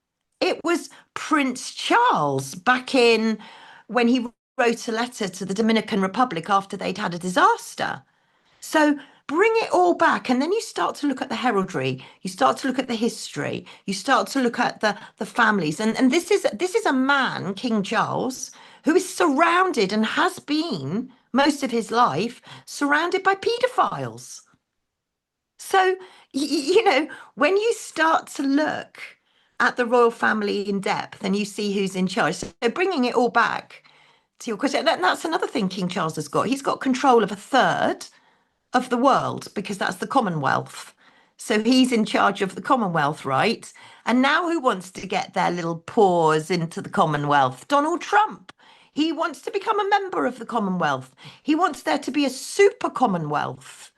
It was Prince Charles back in when he wrote a letter to the Dominican Republic after they'd had a disaster. So bring it all back, and then you start to look at the heraldry, you start to look at the history, you start to look at the families, and this is a man, King Charles, who is surrounded and has been most of his life surrounded by paedophiles. So you know, when you start to look at the royal family in depth and you see who's in charge, so bringing it all back to your question, that's another thing King Charles has got. He's got control of a third of the world because that's the Commonwealth. So he's in charge of the Commonwealth, right? And now who wants to get their little paws into the Commonwealth? Donald Trump. He wants to become a member of the Commonwealth. He wants there to be a super Commonwealth.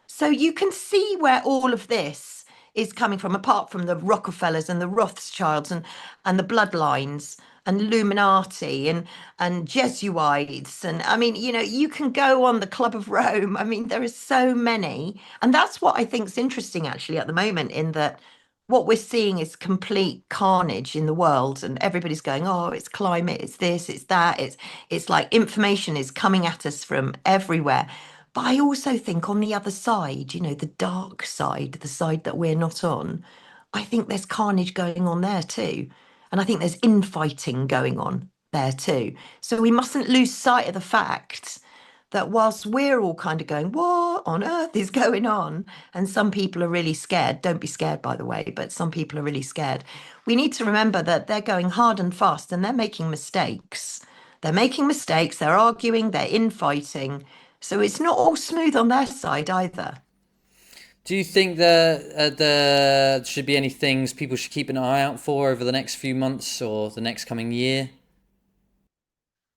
So you can see where all of this is coming from, apart from the Rockefellers and the Rothschilds and the bloodlines and Illuminati and Jesuits. And I mean, you know, you can go on the Club of Rome. I mean, there are so many. And that's what I think is interesting actually at the moment, in that what we're seeing is complete carnage in the world, and everybody's going, oh, it's climate, it's this, it's that. It's like information is coming at us from everywhere. But I also think on the other side, you know, the dark side, the side that we're not on, I think there's carnage going on there too. And I think there's infighting going on there too. So we mustn't lose sight of the fact that whilst we're all kind of going, what on earth is going on? And some people are really scared. Don't be scared, by the way, but some people are really scared. We need to remember that they're going hard and fast and they're making mistakes. They're making mistakes, they're arguing, they're infighting. So it's not all smooth on their side either. Do you think that there should be any things people should keep an eye out for over the next few months or the next coming year?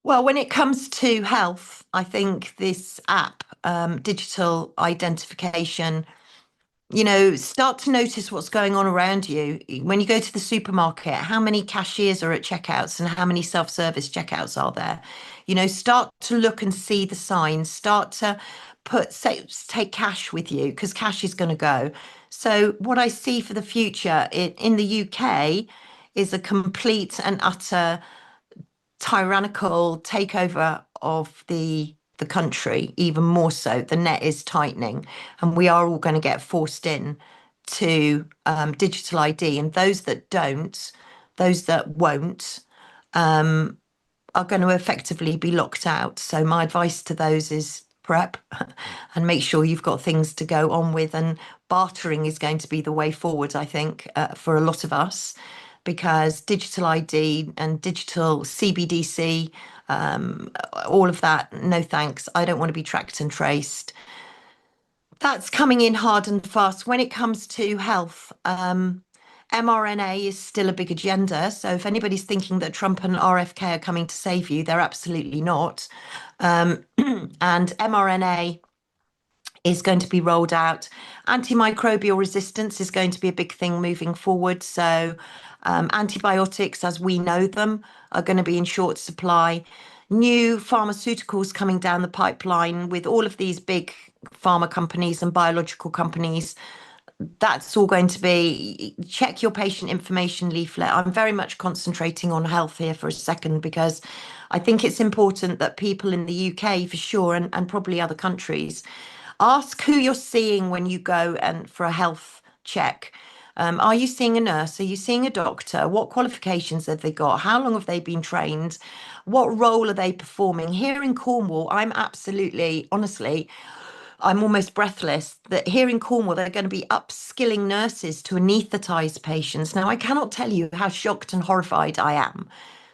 Well, when it comes to health, I think this app, digital identification, you know, start to notice what's going on around you. When you go to the supermarket, how many cashiers are at checkouts and how many self-service checkouts are there? You know, start to look and see the signs, start to take cash with you because cash is going to go. So what I see for the future in the UK is a complete and utter tyrannical takeover of the country. Even more so, the net is tightening and we are all going to get forced in to digital ID, and those that don't, those that won't, are going to effectively be locked out. So my advice to those is prep and make sure you've got things to go on with, and bartering is going to be the way forward, I think, for a lot of us, because digital ID and digital CBDC, all of that, no thanks. I don't want to be tracked and traced. That's coming in hard and fast. When it comes to health, mRNA is still a big agenda. So if anybody's thinking that Trump and RFK are coming to save you, they're absolutely not. And mRNA is going to be rolled out. Antimicrobial resistance is going to be a big thing moving forward. So antibiotics, as we know them, are going to be in short supply. New pharmaceuticals coming down the pipeline with all of these big pharma companies and biological companies. That's all going to be, check your patient information leaflet. I'm very much concentrating on health here for a second, because I think it's important that people in the UK for sure, and probably other countries, ask who you're seeing when you go and for a health check. Are you seeing a nurse? Are you seeing a doctor? What qualifications have they got? How long have they been trained? What role are they performing? Here in Cornwall, I'm absolutely, honestly, I'm almost breathless that here in Cornwall, they're going to be upskilling nurses to anaesthetize patients. Now, I cannot tell you how shocked and horrified I am.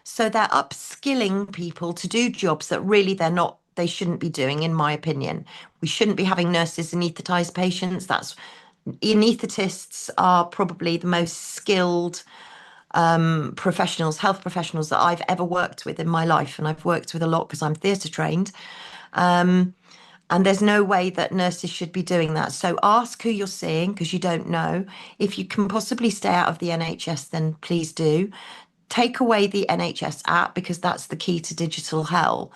So they're upskilling people to do jobs that really they shouldn't be doing, in my opinion. We shouldn't be having nurses anaesthetize patients. Anaesthetists are probably the most skilled professionals, health professionals that I've ever worked with in my life. And I've worked with a lot because I'm theatre trained. And there's no way that nurses should be doing that. So ask who you're seeing because you don't know. If you can possibly stay out of the NHS, then please do. Take away the NHS app because that's the key to digital hell.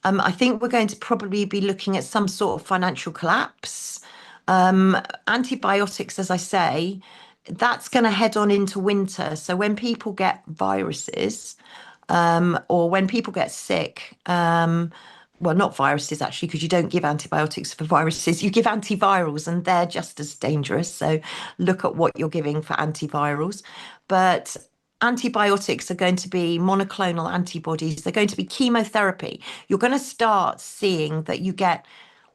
I think we're going to probably be looking at some sort of financial collapse. Antibiotics, as I say, that's going to head on into winter. So when people get viruses, or when people get sick, well, not viruses actually, because you don't give antibiotics for viruses. You give antivirals, and they're just as dangerous. So look at what you're giving for antivirals. But antibiotics are going to be monoclonal antibodies. They're going to be chemotherapy. You're going to start seeing that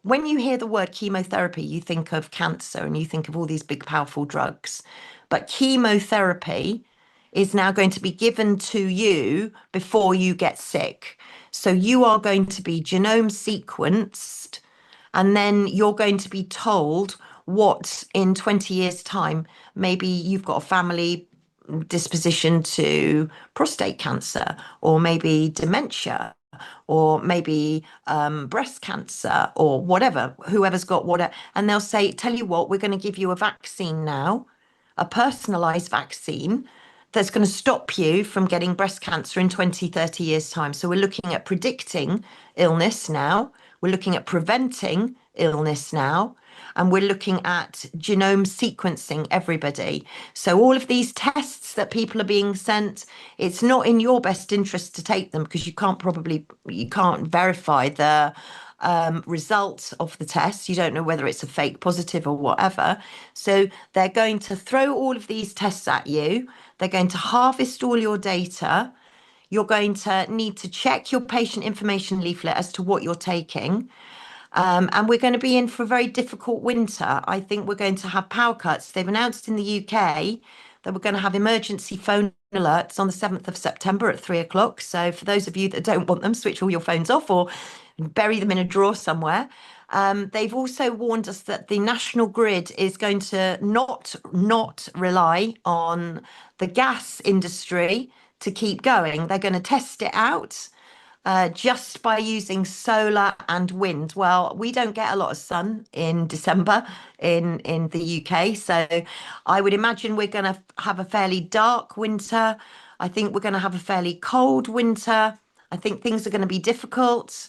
when you hear the word chemotherapy, you think of cancer and you think of all these big, powerful drugs. But chemotherapy is now going to be given to you before you get sick. So you are going to be genome sequenced, and then you're going to be told what in 20 years' time, maybe you've got a family disposition to prostate cancer, or maybe dementia, or maybe breast cancer, or whatever, whoever's got whatever. And they'll say, tell you what, we're going to give you a vaccine now, a personalized vaccine that's going to stop you from getting breast cancer in 20, 30 years' time. So we're looking at predicting illness now. We're looking at preventing illness now. And we're looking at genome sequencing everybody. So all of these tests that people are being sent, it's not in your best interest to take them because you can't verify the result of the test. You don't know whether it's a fake positive or whatever. So they're going to throw all of these tests at you. They're going to harvest all your data. You're going to need to check your patient information leaflet as to what you're taking. And we're going to be in for a very difficult winter. I think we're going to have power cuts. They've announced in the UK that we're going to have emergency phone alerts on the 7th of September at 3 o'clock. So for those of you that don't want them, switch all your phones off or bury them in a drawer somewhere. They've also warned us that the national grid is going to not rely on the gas industry to keep going. They're going to test it out just by using solar and wind. Well, we don't get a lot of sun in December in the UK, so I would imagine we're going to have a fairly dark winter. I think we're going to have a fairly cold winter. I think things are going to be difficult.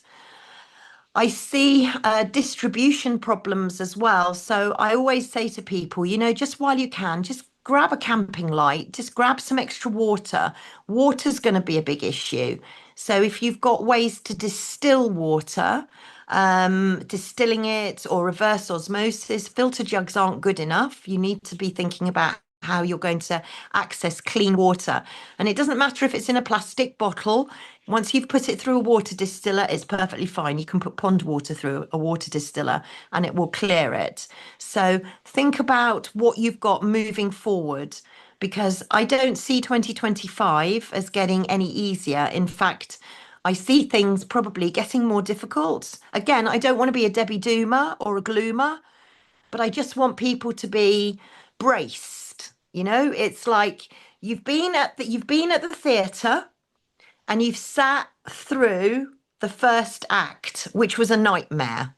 I see distribution problems as well. So I always say to people, just while you can, just grab a camping light, just grab some extra water. Water's going to be a big issue. So if you've got ways to distill water, distilling it or reverse osmosis, filter jugs aren't good enough. You need to be thinking about how you're going to access clean water. And it doesn't matter if it's in a plastic bottle. Once you've put it through a water distiller, it's perfectly fine. You can put pond water through a water distiller and it will clear it. So think about what you've got moving forward, because I don't see 2025 as getting any easier. In fact, I see things probably getting more difficult. Again, I don't want to be a Debbie Doomer or a gloomer, but I just want people to be braced. It's like you've been at the theatre and you've sat through the first act, which was a nightmare.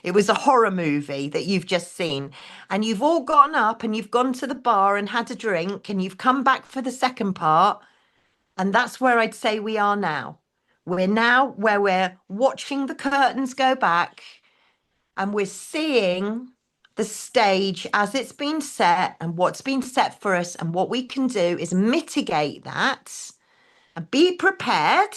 It was a horror movie that you've just seen. And you've all gotten up and you've gone to the bar and had a drink and you've come back for the second part. And that's where I'd say we are now. We're now where we're watching the curtains go back and we're seeing the stage as it's been set and what's been set for us. And what we can do is mitigate that and be prepared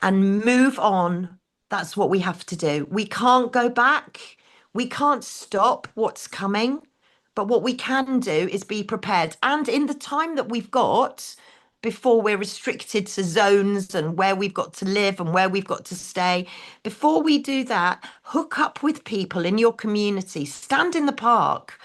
and move on. That's what we have to do. We can't go back. We can't stop what's coming. But what we can do is be prepared. And in the time that we've got, before we're restricted to zones and where we've got to live and where we've got to stay. Before we do that, hook up with people in your community, stand in the park.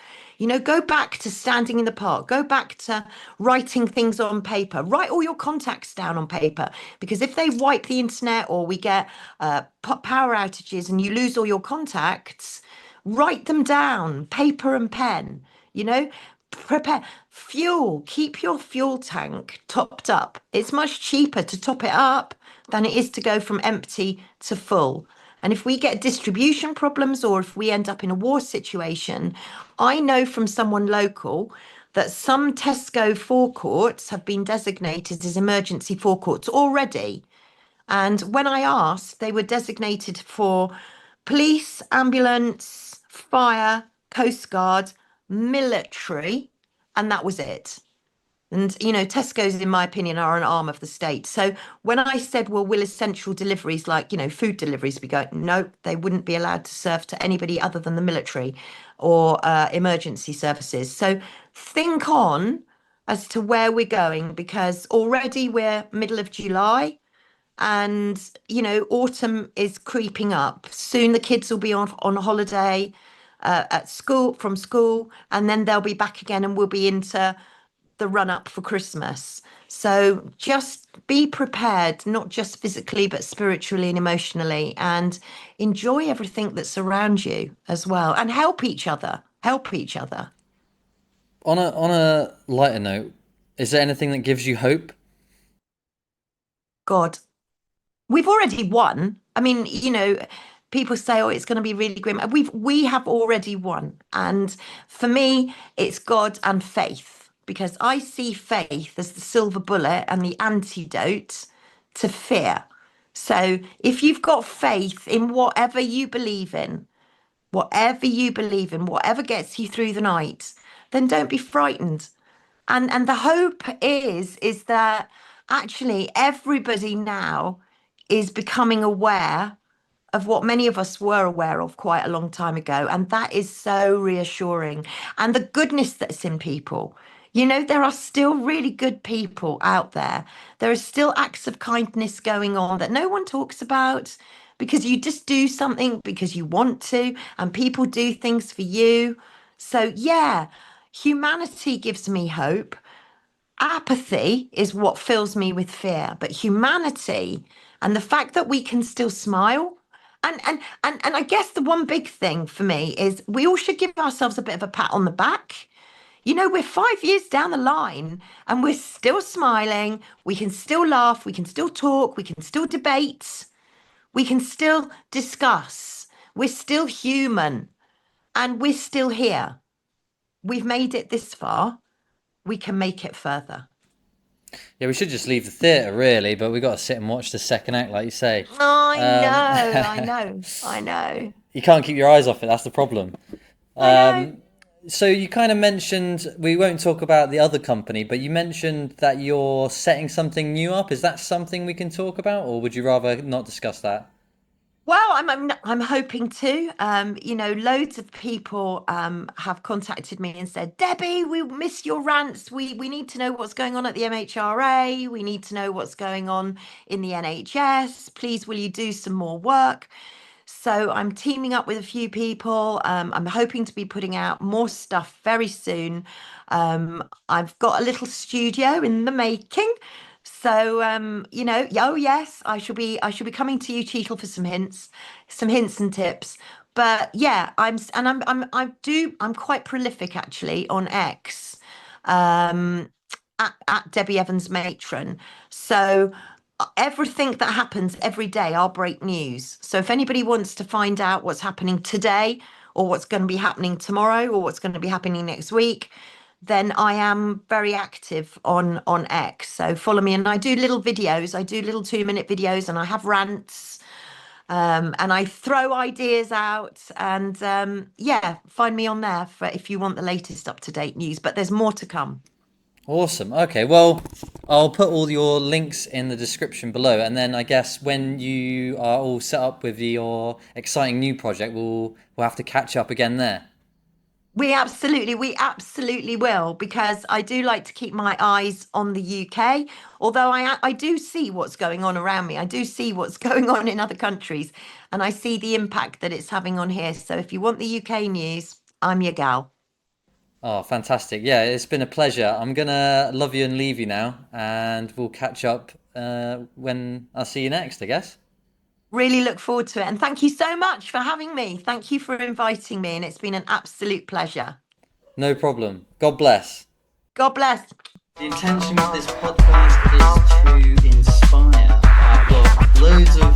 Go back to standing in the park, go back to writing things on paper, write all your contacts down on paper. Because if they wipe the internet or we get power outages and you lose all your contacts, write them down, paper and pen, you know, prepare fuel, keep your fuel tank topped up. It's much cheaper to top it up than it is to go from empty to full. And if we get distribution problems or if we end up in a war situation, I know from someone local that some Tesco forecourts have been designated as emergency forecourts already. And when I asked, they were designated for police, ambulance, fire, coast guard, military, and that was it. And, Tesco's, in my opinion, are an arm of the state. So when I said, well, will essential deliveries like, food deliveries be going? No, they wouldn't be allowed to serve to anybody other than the military or emergency services. So think on as to where we're going, because already we're middle of July and, autumn is creeping up. Soon the kids will be on holiday from school, and then they'll be back again and we'll be into the run up for Christmas. So just be prepared, not just physically, but spiritually and emotionally, and enjoy everything that's around you as well, and help each other. Help each other. On a lighter note, is there anything that gives you hope? God, we've already won. I mean, people say, "Oh, it's going to be really grim." We have already won, and for me, it's God and faith, because I see faith as the silver bullet and the antidote to fear. So, if you've got faith in whatever gets you through the night, then don't be frightened. And the hope is that actually everybody now is becoming aware of what many of us were aware of quite a long time ago. And that is so reassuring. And the goodness that's in people. There are still really good people out there. There are still acts of kindness going on that no one talks about, because you just do something because you want to, and people do things for you. So, yeah, humanity gives me hope. Apathy is what fills me with fear, but humanity and the fact that we can still smile. And I guess the one big thing for me is we all should give ourselves a bit of a pat on the back. We're 5 years down the line and we're still smiling. We can still laugh. We can still talk. We can still debate. We can still discuss. We're still human and we're still here. We've made it this far. We can make it further. Yeah, we should just leave the theatre, really, but we got to sit and watch the second act, like you say. I know. You can't keep your eyes off it. That's the problem. I know. So you kind of mentioned, we won't talk about the other company, but you mentioned that you're setting something new up. Is that something we can talk about, or would you rather not discuss that? Well, I'm hoping to. Loads of people have contacted me and said, Debbie, we miss your rants. We need to know what's going on at the MHRA. We need to know what's going on in the NHS. Please, will you do some more work? So I'm teaming up with a few people. I'm hoping to be putting out more stuff very soon. I've got a little studio in the making. So oh yes, I shall be coming to you, Cheetle, for some hints and tips. But yeah, I'm quite prolific actually on X, at Debbie Evans Matron. So everything that happens every day, I'll break news. So if anybody wants to find out what's happening today, or what's going to be happening tomorrow, or what's going to be happening next week, then I am very active on X. So follow me, and I do little videos. I do little 2-minute videos, and I have rants, and I throw ideas out. And yeah, find me on there for if you want the latest up-to-date news. But there's more to come. Awesome. Okay, well, I'll put all your links in the description below, and then I guess when you are all set up with your exciting new project, we'll have to catch up again there. We absolutely will, because I do like to keep my eyes on the UK. Although I do see what's going on around me. I do see what's going on in other countries, and I see the impact that it's having on here. So if you want the UK news, I'm your gal. Oh, fantastic. Yeah, it's been a pleasure. I'm gonna love you and leave you now, and we'll catch up when I see you next, I guess. Really look forward to it. And thank you so much for having me. Thank you for inviting me. And it's been an absolute pleasure. No problem. God bless. God bless. The intention of this podcast is to inspire. I've got loads of